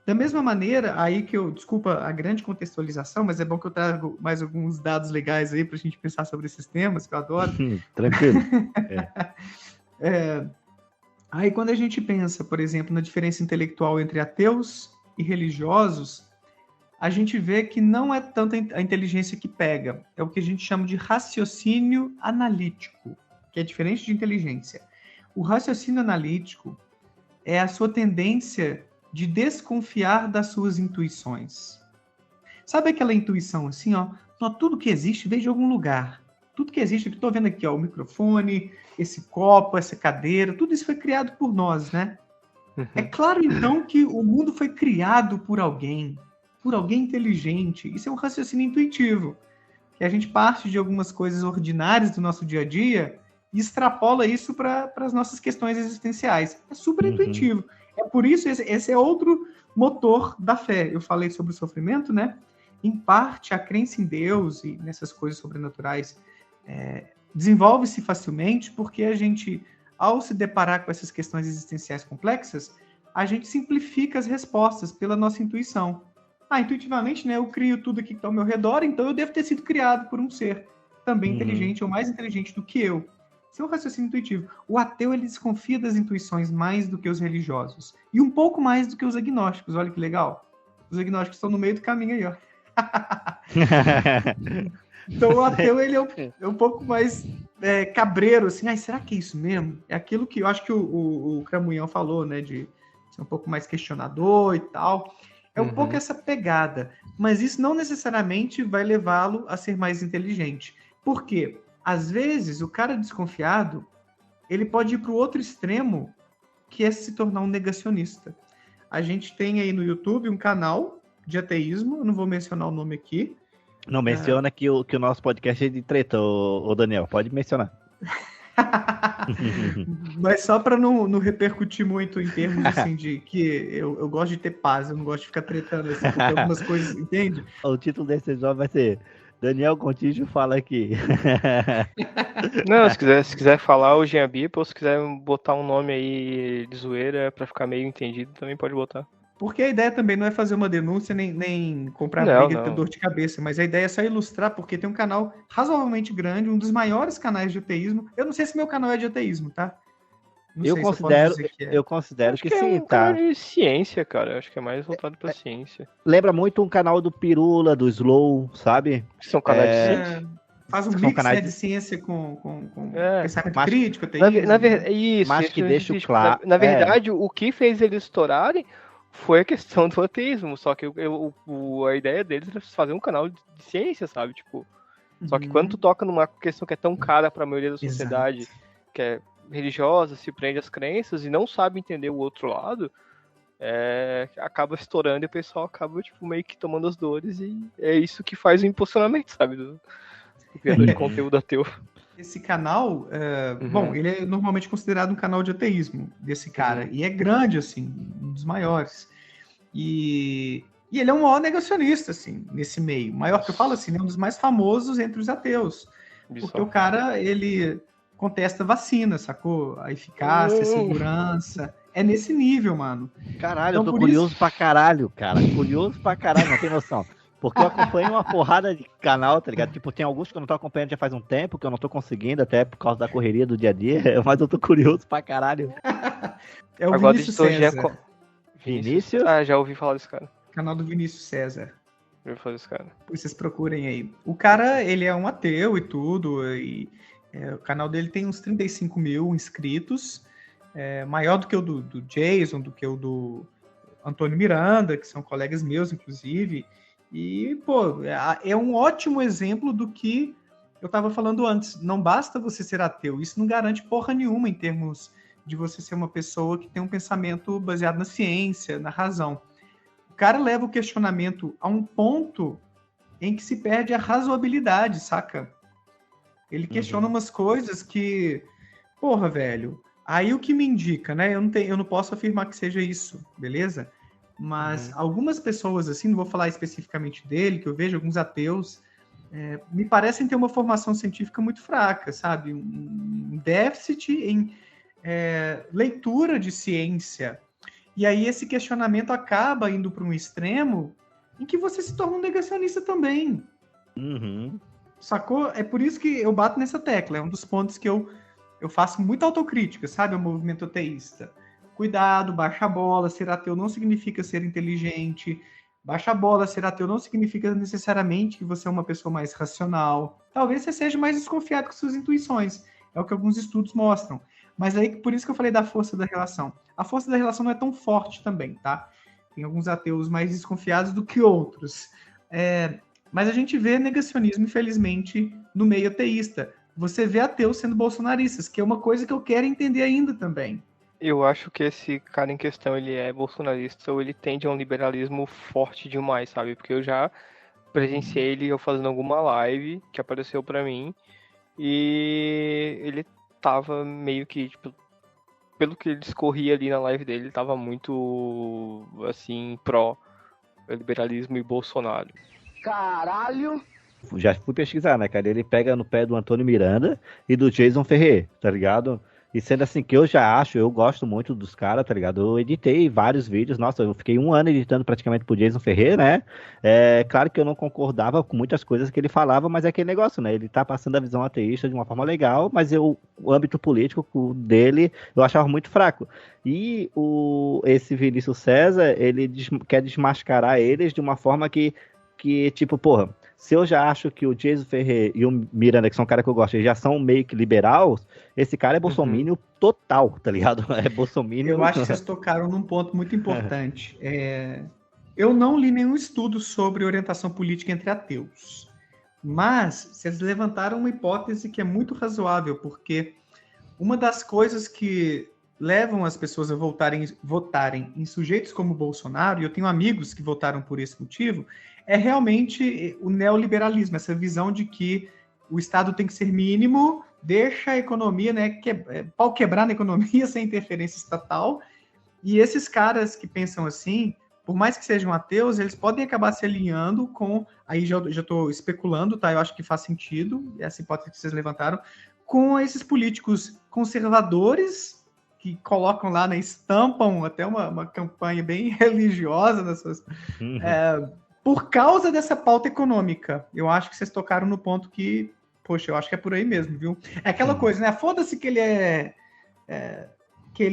Da mesma maneira, aí desculpa a grande contextualização, mas é bom que eu trago mais alguns dados legais aí para a gente pensar sobre esses temas, que eu adoro. Tranquilo. Aí quando a gente pensa, por exemplo, na diferença intelectual entre ateus e religiosos, a gente vê que não é tanto a inteligência que pega, é o que a gente chama de raciocínio analítico, que é diferente de inteligência. O raciocínio analítico é a sua tendência de desconfiar das suas intuições. Sabe aquela intuição assim, ó? Tudo que existe veio de algum lugar. Tudo que existe, que estou vendo aqui, ó, o microfone, esse copo, essa cadeira, tudo isso foi criado por nós, né? É claro, então, que o mundo foi criado por alguém inteligente. Isso é um raciocínio intuitivo, que a gente parte de algumas coisas ordinárias do nosso dia a dia e extrapola isso para as nossas questões existenciais. É super intuitivo. É por isso, esse é outro motor da fé. Eu falei sobre o sofrimento, né? Em parte, a crença em Deus e nessas coisas sobrenaturais desenvolve-se facilmente porque a gente, ao se deparar com essas questões existenciais complexas, a gente simplifica as respostas pela nossa intuição. Intuitivamente, né, eu crio tudo aqui que está ao meu redor, então eu devo ter sido criado por um ser também inteligente ou mais inteligente do que eu. Isso é um raciocínio intuitivo. O ateu, ele desconfia das intuições mais do que os religiosos. E um pouco mais do que os agnósticos. Olha que legal. Os agnósticos estão no meio do caminho aí, ó. Então o ateu, ele é um pouco mais cabreiro, assim. Será que é isso mesmo? É aquilo que eu acho que o Cramunhão falou, né? De ser um pouco mais questionador e tal. É um pouco essa pegada. Mas isso não necessariamente vai levá-lo a ser mais inteligente. Por quê? Às vezes, o cara desconfiado, ele pode ir para o outro extremo, que é se tornar um negacionista. A gente tem aí no YouTube um canal de ateísmo, eu não vou mencionar o nome aqui. Não menciona que o nosso podcast é de treta, ô Daniel, pode mencionar. Mas só para não repercutir muito em termos assim, de que eu gosto de ter paz, eu não gosto de ficar tretando assim, porque algumas coisas, entende? O título desse episódio vai ser Daniel Contígio fala aqui. Não, se quiser falar o Jean Bipa, ou se quiser botar um nome aí de zoeira pra ficar meio entendido, também pode botar. Porque a ideia também não é fazer uma denúncia, nem comprar briga e ter dor de cabeça, mas a ideia é só ilustrar, porque tem um canal razoavelmente grande, um dos maiores canais de ateísmo. Eu não sei se meu canal é de ateísmo, tá? Eu considero que sim, é um canal de ciência, cara. Eu acho que é mais voltado pra ciência. Lembra muito um canal do Pirula, do Slow, sabe? São canais de ciência. Faz um mix de ciência com pensamento crítico, isso. Mas que deixa claro. Na verdade, o que fez eles estourarem foi a questão do ateísmo. Só que a ideia deles era fazer um canal de ciência, sabe? Tipo, só que quando tu toca numa questão que é tão cara pra maioria da sociedade, que é religiosa, se prende às crenças e não sabe entender o outro lado, acaba estourando e o pessoal acaba tipo, meio que tomando as dores, e é isso que faz o impulsionamento, sabe, do criador de conteúdo ateu. Esse canal, bom, ele é normalmente considerado um canal de ateísmo desse cara, e é grande, assim, um dos maiores. E ele é um maior negacionista, assim, nesse meio. Maior que eu falo assim, é um dos mais famosos entre os ateus. Porque o cara, ele contesta vacina, sacou? A eficácia, a segurança. É nesse nível, mano. Caralho, então, eu tô curioso pra caralho, cara. Curioso pra caralho, não tem noção. Porque eu acompanho uma porrada de canal, tá ligado? Tipo, tem alguns que eu não tô acompanhando já faz um tempo, que eu não tô conseguindo, até por causa da correria do dia a dia, mas eu tô curioso pra caralho. É o agora Vinícius César. Vinícius? Já ouvi falar desse cara. Canal do Vinícius César. Já ouvi falar desse cara. Vocês procurem aí. O cara, ele é um ateu e tudo, e o canal dele tem uns 35 mil inscritos, maior do que o do Jason, do que o do Antônio Miranda, que são colegas meus, inclusive. E, pô, é um ótimo exemplo do que eu estava falando antes. Não basta você ser ateu, isso não garante porra nenhuma em termos de você ser uma pessoa que tem um pensamento baseado na ciência, na razão. O cara leva o questionamento a um ponto em que se perde a razoabilidade, saca? Ele questiona umas coisas que, porra, velho, aí o que me indica, né? Eu não posso afirmar que seja isso, beleza? Mas algumas pessoas, assim, não vou falar especificamente dele, que eu vejo alguns ateus, me parecem ter uma formação científica muito fraca, sabe? Um déficit em leitura de ciência. E aí esse questionamento acaba indo para um extremo em que você se torna um negacionista também. Sacou? É por isso que eu bato nessa tecla. É um dos pontos que eu faço muita autocrítica, sabe? Ao movimento ateísta. Cuidado, baixa a bola, ser ateu não significa ser inteligente, Baixa a bola, ser ateu não significa necessariamente que você é uma pessoa mais racional. Talvez você seja mais desconfiado com suas intuições. É o que alguns estudos mostram. Mas aí, por isso que eu falei da força da relação. A força da relação não é tão forte também, tá? Tem alguns ateus mais desconfiados do que outros. Mas a gente vê negacionismo, infelizmente, no meio ateísta. Você vê ateus sendo bolsonaristas, que é uma coisa que eu quero entender ainda também. Eu acho que esse cara em questão, ele é bolsonarista ou ele tende a um liberalismo forte demais, sabe? Porque eu já presenciei ele eu fazendo alguma live que apareceu pra mim e ele tava meio que, tipo, pelo que ele discorria ali na live dele, ele tava muito, assim, pró-liberalismo e Bolsonaro. Caralho! Já fui pesquisar, né, cara? Ele pega no pé do Antônio Miranda e do Jason Ferrer, tá ligado? E sendo assim que eu gosto muito dos caras, tá ligado? Eu editei vários vídeos, nossa, eu fiquei 1 ano editando praticamente pro Jason Ferrer, né? Claro que eu não concordava com muitas coisas que ele falava, mas é aquele negócio, né? Ele tá passando a visão ateísta de uma forma legal, mas o âmbito político dele eu achava muito fraco. E esse Vinícius César, ele quer desmascarar eles de uma forma que tipo, porra, se eu já acho que o Jason Ferrer e o Miranda, que são caras que eu gosto, eles já são meio que liberais, esse cara é bolsomínio total, tá ligado? É bolsomínio. Eu acho que vocês tocaram num ponto muito importante. Eu não li nenhum estudo sobre orientação política entre ateus, mas vocês levantaram uma hipótese que é muito razoável, porque uma das coisas que levam as pessoas a votarem em sujeitos como Bolsonaro, e eu tenho amigos que votaram por esse motivo, é realmente o neoliberalismo, essa visão de que o Estado tem que ser mínimo, deixa a economia, né, pau quebrar na economia sem interferência estatal, e esses caras que pensam assim, por mais que sejam ateus, eles podem acabar se alinhando com, aí já estou especulando, tá, eu acho que faz sentido, essa hipótese que vocês levantaram, com esses políticos conservadores, que colocam lá, né, estampam até uma campanha bem religiosa nas suas... por causa dessa pauta econômica. Eu acho que vocês tocaram no ponto que, poxa, eu acho que é por aí mesmo, viu? É aquela coisa, né? Foda-se que ele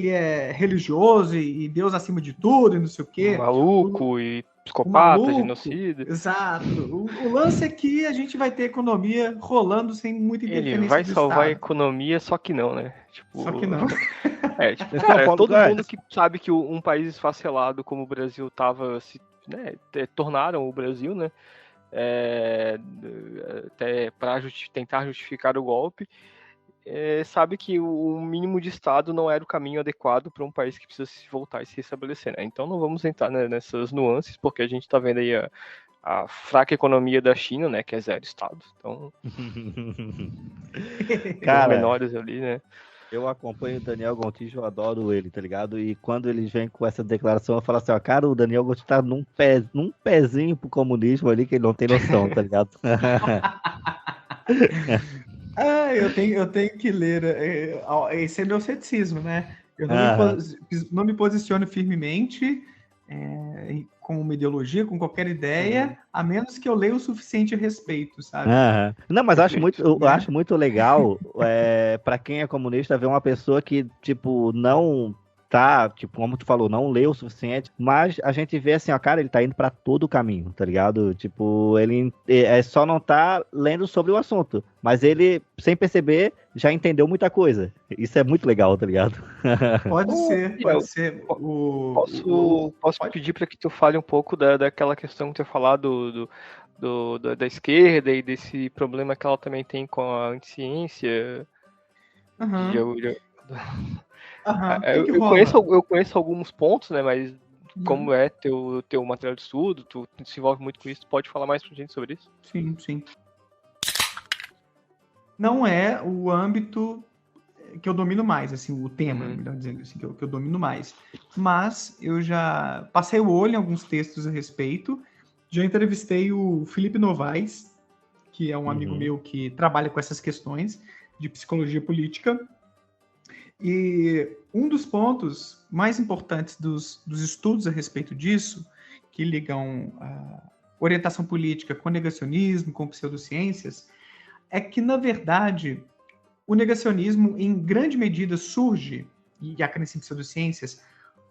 é religioso e Deus acima de tudo e não sei o quê. Maluco e psicopata, genocida. Exato. O lance é que a gente vai ter economia rolando sem muita interferência. Ele vai salvar a economia, só que não, né? Tipo, só que não. Todo mundo que sabe que um país esfacelado como o Brasil tava... tornaram o Brasil, né, até para tentar justificar o golpe, sabe que o mínimo de Estado não era o caminho adequado para um país que precisa se voltar e se restabelecer, né? Então não vamos entrar, né, nessas nuances, porque a gente está vendo aí a fraca economia da China, né, que é 0 Estado, então cara, os menores ali, né? Eu acompanho o Daniel Gontijo, eu adoro ele, tá ligado? E quando eles vêm com essa declaração, eu falo assim, ó, cara, o Daniel Gontijo tá num pezinho pro comunismo ali que ele não tem noção, tá ligado? Eu tenho que ler. Esse é meu ceticismo, né? Eu não me posiciono firmemente com uma ideologia, com qualquer ideia, a menos que eu leia o suficiente a respeito, sabe? Não, mas eu acho muito legal para quem é comunista ver uma pessoa que, tipo, não tá, tipo, como tu falou, não leu o suficiente, mas a gente vê assim, ó, cara, ele tá indo pra todo o caminho, tá ligado? Tipo, ele só não tá lendo sobre o assunto, mas ele, sem perceber, já entendeu muita coisa. Isso é muito legal, tá ligado? Pode ser. Posso pedir para que tu fale um pouco daquela questão que tu falou da esquerda e desse problema que ela também tem com a anticiência? Eu conheço alguns pontos, né, mas como é teu material de estudo, tu se envolve muito com isso, tu pode falar mais pra gente sobre isso? Sim. Não é o âmbito que eu domino mais, assim, o tema, melhor dizendo assim, que eu domino mais. Mas eu já passei o olho em alguns textos a respeito, já entrevistei o Felipe Novaes, que é um amigo meu que trabalha com essas questões de psicologia política. E um dos pontos mais importantes dos estudos a respeito disso, que ligam a orientação política com negacionismo, com pseudociências, é que, na verdade, o negacionismo, em grande medida, surge, e a crença em pseudociências,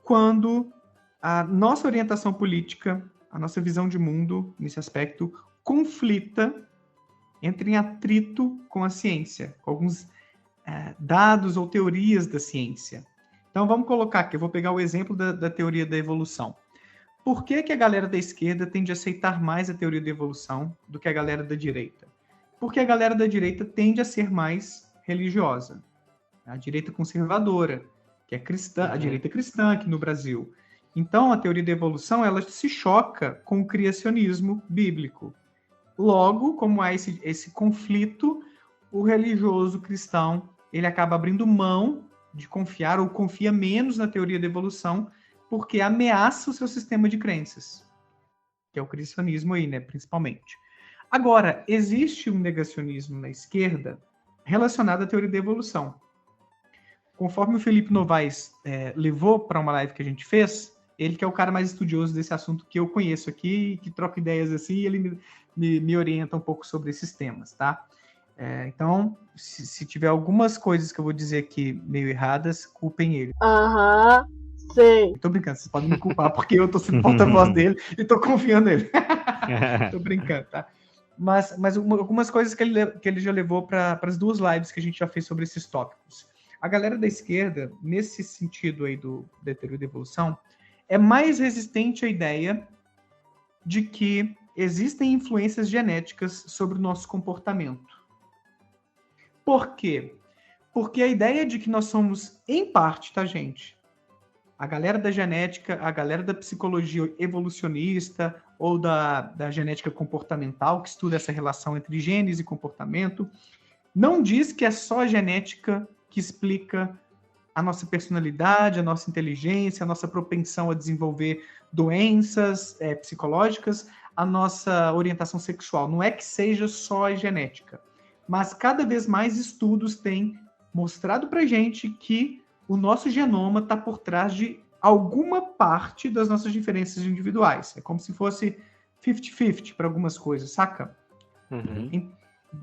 quando a nossa orientação política, a nossa visão de mundo, nesse aspecto, conflita, entra em atrito com a ciência, com alguns dados ou teorias da ciência. Então, vamos colocar aqui, eu vou pegar o exemplo da teoria da evolução. Por que a galera da esquerda tende a aceitar mais a teoria da evolução do que a galera da direita? Porque a galera da direita tende a ser mais religiosa. A direita conservadora, que é cristã, a direita cristã aqui no Brasil. Então, a teoria da evolução, ela se choca com o criacionismo bíblico. Logo, como há esse conflito, o religioso cristão, ele acaba abrindo mão de confiar, ou confia menos na teoria da evolução, porque ameaça o seu sistema de crenças, que é o criacionismo aí, né, principalmente. Agora, existe um negacionismo na esquerda relacionado à teoria da evolução. Conforme o Felipe Novaes levou para uma live que a gente fez, ele que é o cara mais estudioso desse assunto que eu conheço aqui, que troca ideias assim, e ele me orienta um pouco sobre esses temas, tá? Então, se tiver algumas coisas que eu vou dizer aqui meio erradas, culpem ele. Aham, sei. Tô brincando, vocês podem me culpar, porque eu tô sendo porta-voz dele e tô confiando nele. Tô brincando, tá? Mas algumas coisas que ele já levou para as 2 lives que a gente já fez sobre esses tópicos. A galera da esquerda, nesse sentido aí da teoria da evolução, é mais resistente à ideia de que existem influências genéticas sobre o nosso comportamento. Por quê? Porque a ideia de que nós somos, em parte, tá, gente? A galera da genética, a galera da psicologia evolucionista ou da genética comportamental, que estuda essa relação entre genes e comportamento, não diz que é só a genética que explica a nossa personalidade, a nossa inteligência, a nossa propensão a desenvolver doenças psicológicas, a nossa orientação sexual. Não é que seja só a genética. Mas cada vez mais estudos têm mostrado pra gente que o nosso genoma está por trás de alguma parte das nossas diferenças individuais. É como se fosse 50-50 para algumas coisas, saca? Uhum.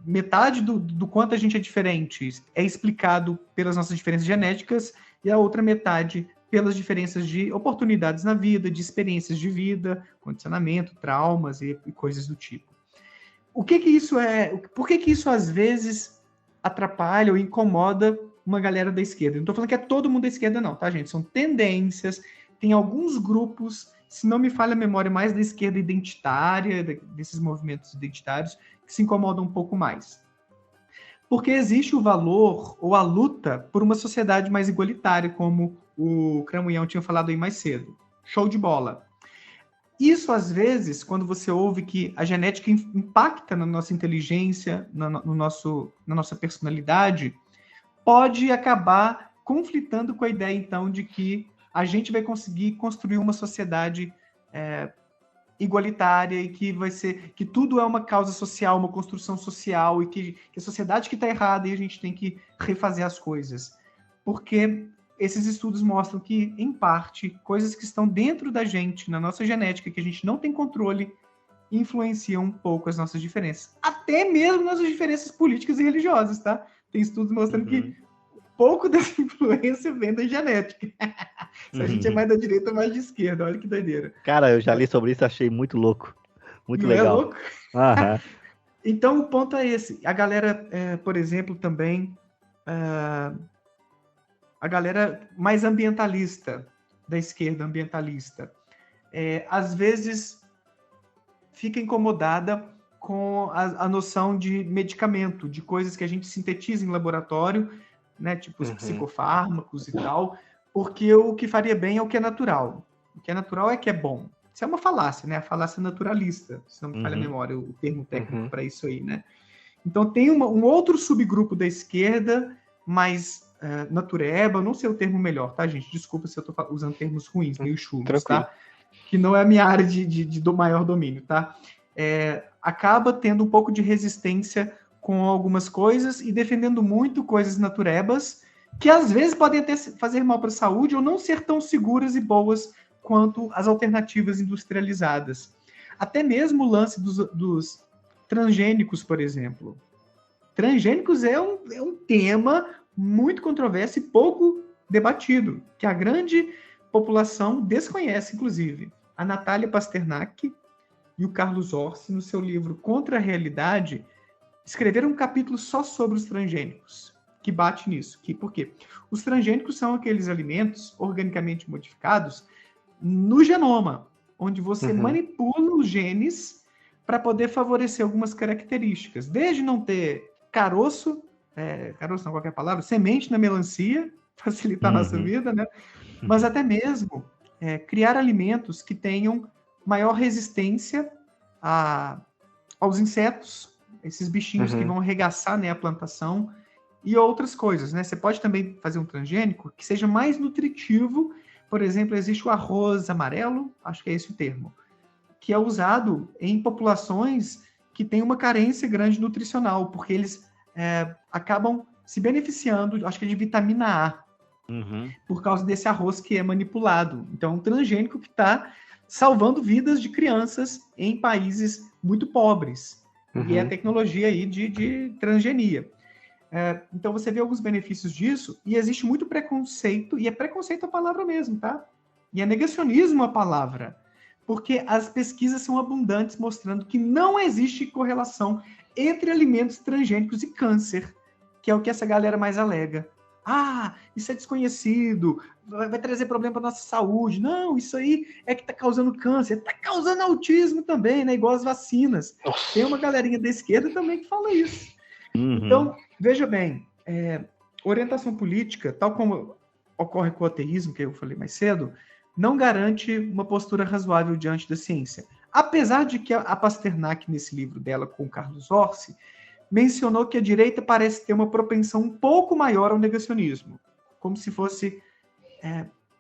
Metade do quanto a gente é diferente é explicado pelas nossas diferenças genéticas e a outra metade pelas diferenças de oportunidades na vida, de experiências de vida, condicionamento, traumas e coisas do tipo. O que isso é? Por que isso às vezes atrapalha ou incomoda uma galera da esquerda? Não estou falando que é todo mundo da esquerda não, tá, gente? São tendências, tem alguns grupos, se não me falha a memória, mais da esquerda identitária, desses movimentos identitários, que se incomodam um pouco mais. Porque existe o valor ou a luta por uma sociedade mais igualitária, como o Cramunhão tinha falado aí mais cedo. Show de bola. Isso, às vezes, quando você ouve que a genética impacta na nossa inteligência, na nossa personalidade, pode acabar conflitando com a ideia, então, de que a gente vai conseguir construir uma sociedade igualitária e que tudo é uma causa social, uma construção social e que a sociedade que está errada e a gente tem que refazer as coisas. Porque esses estudos mostram que, em parte, coisas que estão dentro da gente, na nossa genética, que a gente não tem controle, influenciam um pouco as nossas diferenças. Até mesmo nossas diferenças políticas e religiosas, tá? Tem estudos mostrando que pouco dessa influência vem da genética. Se a gente é mais da direita ou mais de esquerda, olha que doideira. Cara, eu já li sobre isso e achei muito louco. Muito legal. É louco? Aham. Então, o ponto é esse. A galera, por exemplo, também... a galera mais ambientalista, da esquerda ambientalista, às vezes fica incomodada com a noção de medicamento, de coisas que a gente sintetiza em laboratório, né, tipo os psicofármacos e tal, porque o que faria bem é o que é natural. O que é natural é que é bom. Isso é uma falácia, né? A falácia naturalista, se não me falha a memória, o termo técnico para isso aí, né? Então tem um outro subgrupo da esquerda, mais natureba, não sei o termo melhor, tá, gente? Desculpa se eu tô usando termos ruins, meio chulos, tá? Que não é a minha área do maior domínio, tá? Acaba tendo um pouco de resistência com algumas coisas e defendendo muito coisas naturebas, que às vezes podem até fazer mal para a saúde ou não ser tão seguras e boas quanto as alternativas industrializadas. Até mesmo o lance dos transgênicos, por exemplo. Transgênicos é um tema muito controverso e pouco debatido, que a grande população desconhece, inclusive. A Natália Pasternak, e o Carlos Orsi, no seu livro Contra a Realidade, escreveram um capítulo só sobre os transgênicos, que bate nisso. Por quê? Os transgênicos são aqueles alimentos organicamente modificados no genoma, onde você manipula os genes para poder favorecer algumas características, desde não ter caroço não, qualquer palavra, semente na melancia, facilitar a nossa vida, né? Mas até mesmo criar alimentos que tenham maior resistência aos insetos, esses bichinhos que vão arregaçar, né, a plantação, e outras coisas, né? Você pode também fazer um transgênico que seja mais nutritivo. Por exemplo, existe o arroz amarelo, acho que é esse o termo, que é usado em populações que têm uma carência grande nutricional, porque eles acabam se beneficiando, acho que de vitamina A, por causa desse arroz que é manipulado. Então, é um transgênico que está salvando vidas de crianças em países muito pobres. E é a tecnologia aí de transgenia. Então, você vê alguns benefícios disso, e existe muito preconceito, e é preconceito a palavra mesmo, tá? E é negacionismo a palavra, porque as pesquisas são abundantes mostrando que não existe correlação entre alimentos transgênicos e câncer, que é o que essa galera mais alega. Ah, isso é desconhecido, vai trazer problema para nossa saúde. Não, isso aí é que está causando câncer, está causando autismo também, né? Igual as vacinas. Nossa. Tem uma galerinha da esquerda também que fala isso. Então, veja bem, orientação política, tal como ocorre com o ateísmo, que eu falei mais cedo, não garante uma postura razoável diante da ciência. Apesar de que a Pasternak, nesse livro dela com o Carlos Orsi, mencionou que a direita parece ter uma propensão um pouco maior ao negacionismo, como se fosse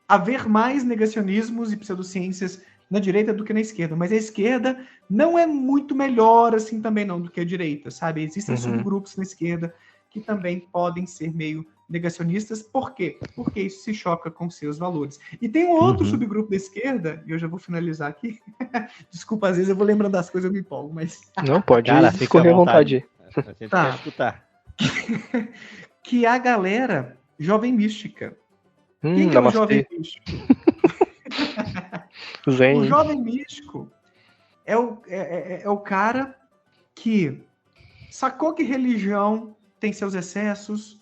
haver mais negacionismos e pseudociências na direita do que na esquerda, mas a esquerda não é muito melhor assim também não do que a direita, sabe? Existem subgrupos na esquerda que também podem ser meio negacionistas. Por quê? Porque isso se choca com seus valores. E tem um outro subgrupo da esquerda, e eu já vou finalizar aqui. Desculpa, às vezes eu vou lembrando das coisas e eu me empolgo, mas... Não, pode escorrer à vontade. A gente quer escutar. Que a galera jovem mística. Quem que é o jovem místico? O jovem místico é o cara que sacou que religião tem seus excessos,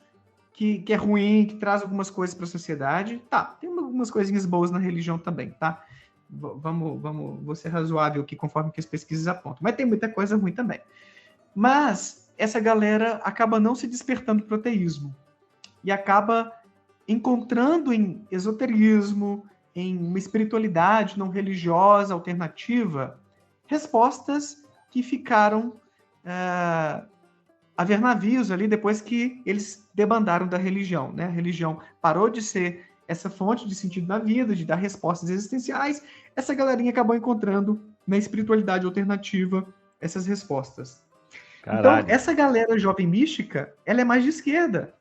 que é ruim, que traz algumas coisas para a sociedade. Tá, tem algumas coisinhas boas na religião também, tá? Vou ser razoável aqui conforme que as pesquisas apontam. Mas tem muita coisa ruim também. Mas essa galera acaba não se despertando para o ateísmo e acaba encontrando em esoterismo, em uma espiritualidade não religiosa alternativa, respostas que ficaram a ver navios ali depois que eles debandaram da religião, né? A religião parou de ser essa fonte de sentido na vida, de dar respostas existenciais. Essa galerinha acabou encontrando na espiritualidade alternativa essas respostas. Caralho. Então, essa galera jovem mística, ela é mais de esquerda.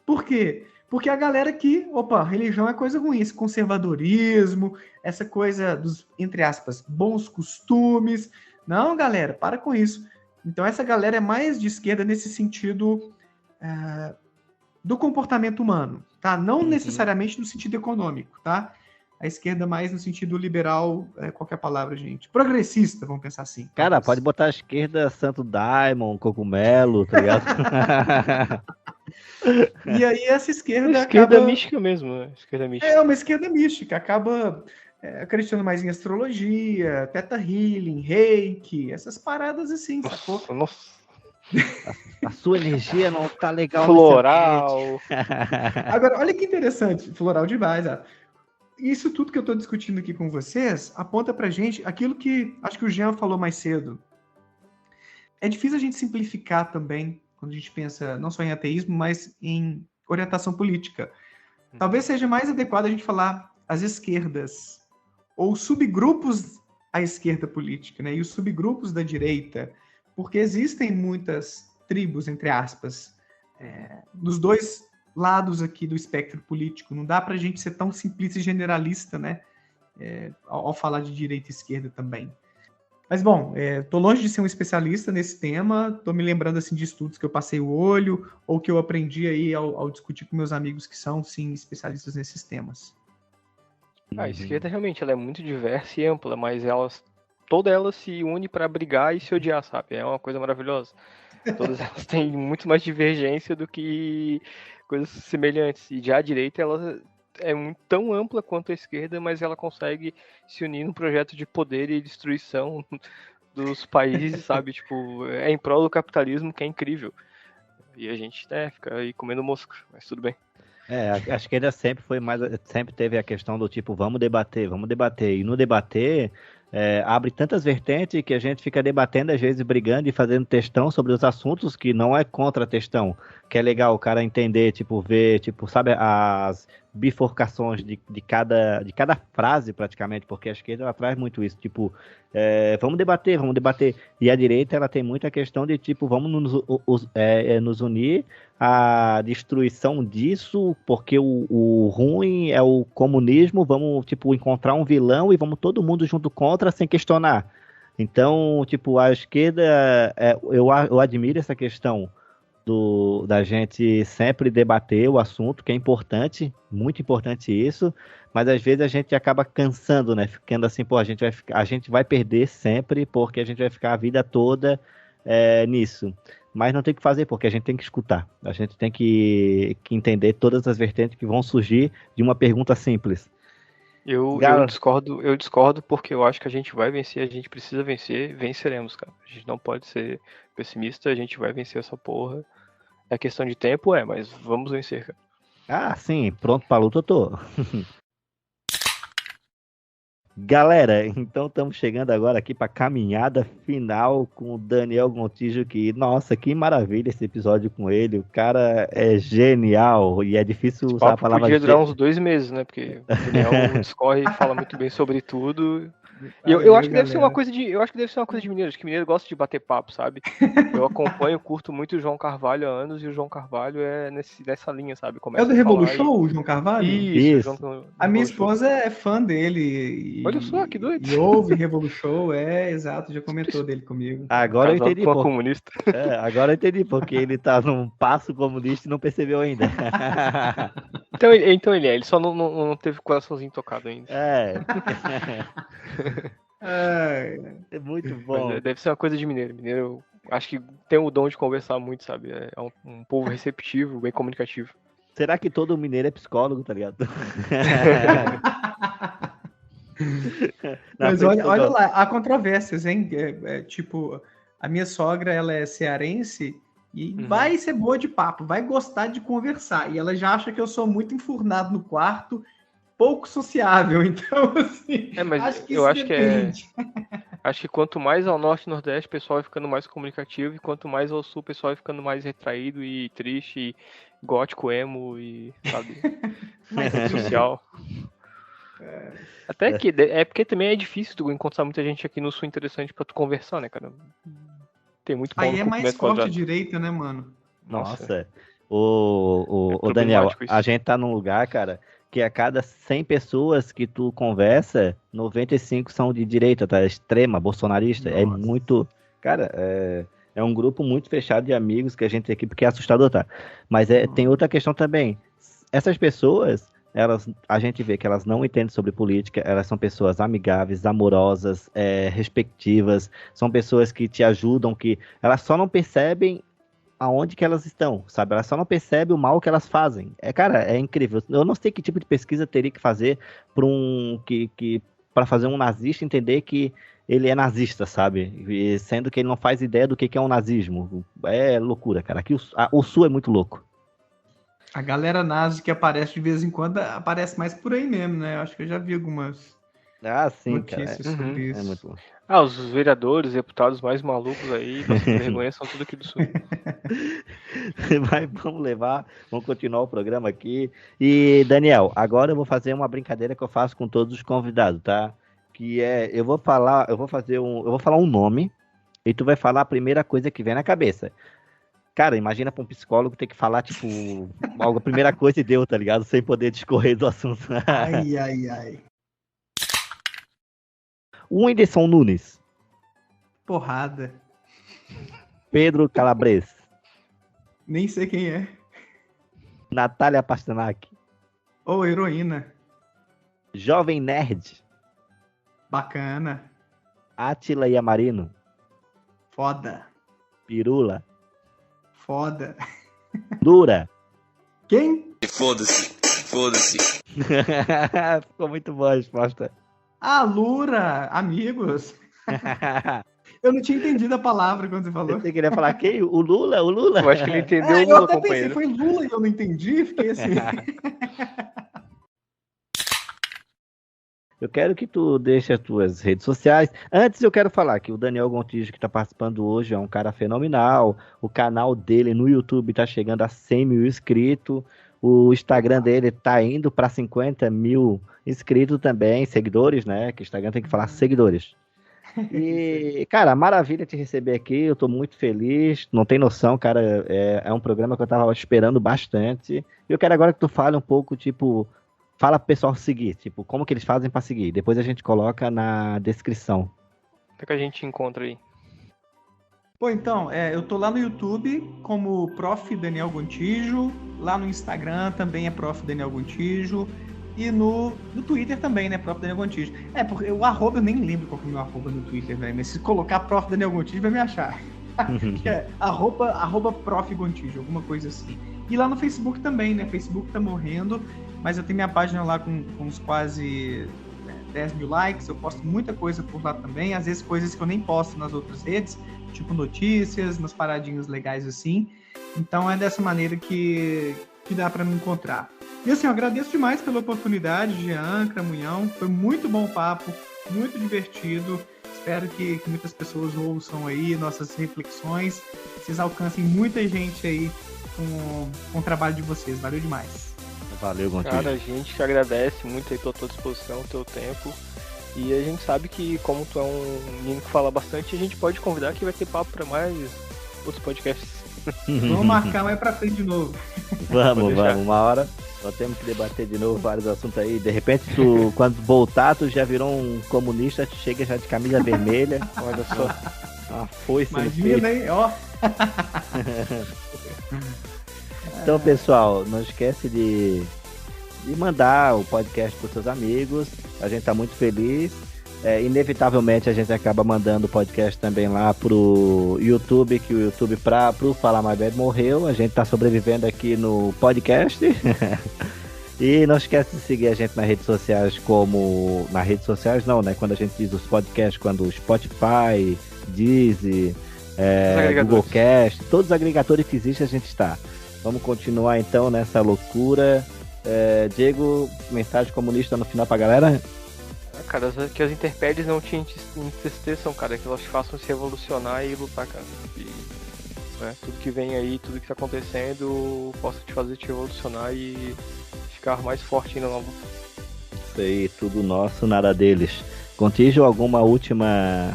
Por quê? Porque a galera que, religião é coisa ruim, esse conservadorismo, essa coisa dos, entre aspas, bons costumes. Não, galera, para com isso. Então, essa galera é mais de esquerda nesse sentido do comportamento humano, tá? Não necessariamente no sentido econômico, tá? A esquerda mais no sentido liberal, qualquer palavra, gente. Progressista, vamos pensar assim. Cara, pode botar a esquerda Santo Daimon, Cogumelo, tá ligado? E aí essa esquerda acaba... mística mesmo, né? Esquerda mística. É uma esquerda mística, acaba acreditando mais em astrologia, Theta Healing, Reiki, essas paradas assim, sacou? Nossa. A sua energia não tá legal. Floral. Agora, olha que interessante, floral demais, Isso tudo que eu tô discutindo aqui com vocês aponta pra gente aquilo que acho que o Jean falou mais cedo. É difícil a gente simplificar também quando a gente pensa não só em ateísmo, mas em orientação política. Talvez seja mais adequado a gente falar as esquerdas, ou subgrupos à esquerda política, né? E os subgrupos da direita, porque existem muitas tribos, entre aspas, dos dois lados aqui do espectro político. Não dá para a gente ser tão simplista e generalista, né? Ao falar de direita e esquerda também. Mas, bom, tô longe de ser um especialista nesse tema, tô me lembrando, assim, de estudos que eu passei o olho, ou que eu aprendi aí ao discutir com meus amigos que são, sim, especialistas nesses temas. A esquerda, realmente, ela é muito diversa e ampla, mas ela toda ela se une pra brigar e se odiar, sabe? É uma coisa maravilhosa. Todas elas têm muito mais divergência do que coisas semelhantes. E já a direita, ela é tão ampla quanto a esquerda, mas ela consegue se unir num projeto de poder e destruição dos países, sabe? Tipo, é em prol do capitalismo, que é incrível. E a gente, fica aí comendo mosca, mas tudo bem. A esquerda sempre teve a questão do tipo, vamos debater. E no debater, abre tantas vertentes que a gente fica debatendo, às vezes brigando e fazendo textão sobre os assuntos que não é contra textão. Que é legal o cara entender, tipo, ver, tipo, sabe, as bifurcações de cada frase, praticamente, porque a esquerda ela traz muito isso, tipo, vamos debater. E a direita, ela tem muita questão de, tipo, vamos nos unir à destruição disso, porque o ruim é o comunismo, vamos, tipo, encontrar um vilão e vamos todo mundo junto contra, sem questionar. Então, tipo, a esquerda, eu admiro essa questão da gente sempre debater o assunto, que é importante, muito importante isso, mas às vezes a gente acaba cansando, né? Ficando assim, pô, a gente vai perder sempre, porque a gente vai ficar a vida toda nisso. Mas não tem o que fazer, porque a gente tem que escutar. A gente tem que entender todas as vertentes que vão surgir de uma pergunta simples. Eu discordo porque eu acho que a gente vai vencer, a gente precisa vencer, venceremos, cara. A gente não pode ser pessimista, a gente vai vencer essa porra. É questão de tempo, mas vamos vencer, cara. Ah, sim, pronto pra luta eu tô. Galera, então estamos chegando agora aqui para caminhada final com o Daniel Gontijo, que, nossa, que maravilha esse episódio com ele, o cara é genial e é difícil usar a palavra... Podia durar uns 2 meses, né, porque o Daniel discorre e fala muito bem sobre tudo. E eu acho que deve ser uma coisa de mineiro, acho que mineiro gosta de bater papo, sabe? Eu acompanho, curto muito o João Carvalho há anos, e o João Carvalho é nessa linha, sabe? É o do Revolution, o João Carvalho? Isso. A minha esposa é fã dele. Olha só, que doido. E ouve Revolution, exato, já comentou dele comigo. Agora eu entendi. Comunista. Agora eu entendi, porque ele tá num passo comunista e não percebeu ainda. Então ele só não teve o coraçãozinho tocado ainda. É muito bom. Mas deve ser uma coisa de mineiro. Mineiro, acho que tem o dom de conversar muito, sabe? É um povo receptivo, bem comunicativo. Será que todo mineiro é psicólogo, tá ligado? Mas olha lá, há controvérsias, hein? Tipo, a minha sogra, ela é cearense e vai ser boa de papo, vai gostar de conversar. E ela já acha que eu sou muito enfurnado no quarto, pouco sociável. Então, assim, mas acho que eu isso acho depende. Acho que quanto mais ao norte e nordeste, o pessoal vai ficando mais comunicativo, e quanto mais ao sul, o pessoal vai ficando mais retraído e triste, e gótico, emo, e, sabe, mais social. Até que é porque também é difícil tu encontrar muita gente aqui no sul interessante pra tu conversar, né, cara? Tem muito pau Aí é mais forte a direita, né, mano? Nossa. O Daniel, a gente tá num lugar, cara, que a cada 100 pessoas que tu conversa, 95 são de direita, tá? Extrema, bolsonarista. Nossa. É muito... Cara, é um grupo muito fechado de amigos que a gente tem aqui, porque é assustador, tá? Mas tem outra questão também. Essas pessoas, a gente vê que elas não entendem sobre política, elas são pessoas amigáveis, amorosas, respectivas, são pessoas que te ajudam, que elas só não percebem aonde que elas estão, sabe? Elas só não percebem o mal que elas fazem. Cara, é incrível. Eu não sei que tipo de pesquisa teria que fazer para fazer um nazista entender que ele é nazista, sabe? E sendo que ele não faz ideia do que é um nazismo. É loucura, cara. Aqui o Sul é muito louco. A galera nazi que aparece de vez em quando aparece mais por aí mesmo, né? Eu acho que eu já vi algumas notícias sobre isso. É muito bom. Os vereadores, deputados mais malucos aí, nossa, vergonha, são tudo aqui do Sul. Mas vamos continuar o programa aqui. E, Daniel, agora eu vou fazer uma brincadeira que eu faço com todos os convidados, tá? Que eu vou falar um nome e tu vai falar a primeira coisa que vem na cabeça. Cara, imagina pra um psicólogo ter que falar, tipo, a primeira coisa e deu, tá ligado? Sem poder discorrer do assunto. Ai. Whindersson Nunes. Porrada. Pedro Calabres. Nem sei quem é. Natália Pasternak. Heroína. Jovem Nerd. Bacana. Átila Yamarino. Foda. Pirula. Foda. Dura. Quem? Foda-se. Ficou muito boa a resposta. Ah, Lura. Amigos. Eu não tinha entendido a palavra quando você falou. Você queria falar quem? O Lula? O Lula? Eu acho que ele entendeu o Eu Lula, até companheiro. pensei, foi Lula e eu não entendi, fiquei assim. Eu quero que tu deixe as tuas redes sociais. Antes eu quero falar que o Daniel Gontijo, que está participando hoje, é um cara fenomenal. O canal dele no YouTube está chegando a 100 mil inscritos. O Instagram dele está indo para 50 mil inscritos também, seguidores, né? Que o Instagram tem que falar seguidores. E, cara, maravilha te receber aqui. Eu tô muito feliz. Não tem noção, cara. É um programa que eu tava esperando bastante. E eu quero agora que tu fale um pouco, tipo... Fala pro pessoal seguir, tipo, como que eles fazem pra seguir. Depois a gente coloca na descrição. O que a gente encontra aí? Pô, então, eu tô lá no YouTube como Prof. Daniel Gontijo. Lá no Instagram também é Prof. Daniel Gontijo. E no Twitter também, né? Prof. Daniel Gontijo. Porque o arroba eu nem lembro qual que é o meu arroba no Twitter, velho. Mas se colocar Prof. Daniel Gontijo vai me achar. Que é arroba Prof. Gontijo, alguma coisa assim. E lá no Facebook também, né? Facebook tá morrendo. Mas eu tenho minha página lá com uns quase 10 mil likes. Eu posto muita coisa por lá também. Às vezes coisas que eu nem posto nas outras redes. Tipo notícias, umas paradinhas legais assim. Então é dessa maneira que dá pra me encontrar. E assim, eu agradeço demais pela oportunidade, Jean, Cramunhão. Foi muito bom o papo, muito divertido. Espero que muitas pessoas ouçam aí nossas reflexões. Vocês alcancem muita gente aí com o trabalho de vocês. Valeu demais. Valeu, Gontijo. Cara, a gente te agradece muito aí pela tua disposição, o teu tempo. E a gente sabe que, como tu é um menino que fala bastante, a gente pode convidar que vai ter papo pra mais outros podcasts. Vamos marcar mais pra frente de novo. Vamos. Uma hora nós temos que debater de novo vários assuntos aí. De repente, tu, quando voltar, tu já virou um comunista, tu chega já de camisa vermelha. Olha só. Uma foice no peito. Imagina, hein? Ó. Então, pessoal, não esquece de mandar o podcast para os seus amigos. A gente está muito feliz. Inevitavelmente, a gente acaba mandando o podcast também lá pro YouTube, que o YouTube pro Falar Mais Bad morreu. A gente está sobrevivendo aqui no podcast. E não esquece de seguir a gente nas redes sociais, como... Nas redes sociais não, né? Quando a gente diz os podcasts, quando o Spotify, Deezer, Google Cast, todos os agregadores que existem, a gente está. Vamos continuar então nessa loucura. Diego, mensagem comunista no final pra galera? Cara, que as intempéries não te entristeçam, cara, que elas te façam se revolucionar e lutar, cara. E, né, tudo que vem aí, tudo que tá acontecendo, possa te fazer te revolucionar e ficar mais forte ainda na luta. Isso aí, tudo nosso, nada deles. Gontijo, alguma última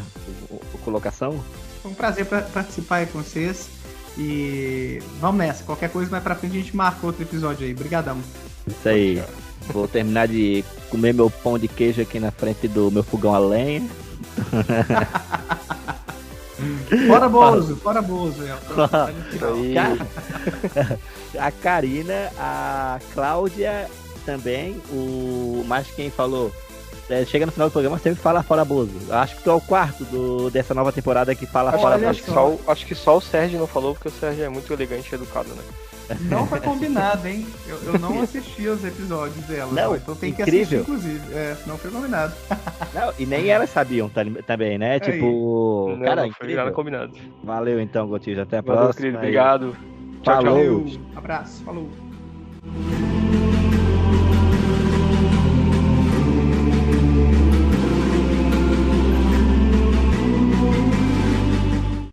colocação? Foi um prazer participar aí com vocês. E vamos nessa. Qualquer coisa mais pra frente a gente marca outro episódio aí. Obrigadão. Isso aí. Vou terminar de comer meu pão de queijo aqui na frente do meu fogão a lenha. Fora Bozo. A Karina, a Cláudia também. Mas quem falou? Chega no final do programa, sempre fala fora Bozo. Acho que tu é o quarto dessa nova temporada que fala fora Bozo. Acho que só o Sérgio não falou, porque o Sérgio é muito elegante e educado, né? Não foi combinado, hein? Eu não assisti os episódios dela. Não, então tem que incrível. assistir, inclusive. Não foi combinado. Não, e nem elas sabiam também, né? Tipo, não, cara, não foi nada combinado. Valeu então, Gontijo. Até a Valeu, próxima. querido. Obrigado. Falou. Abraço. Falou.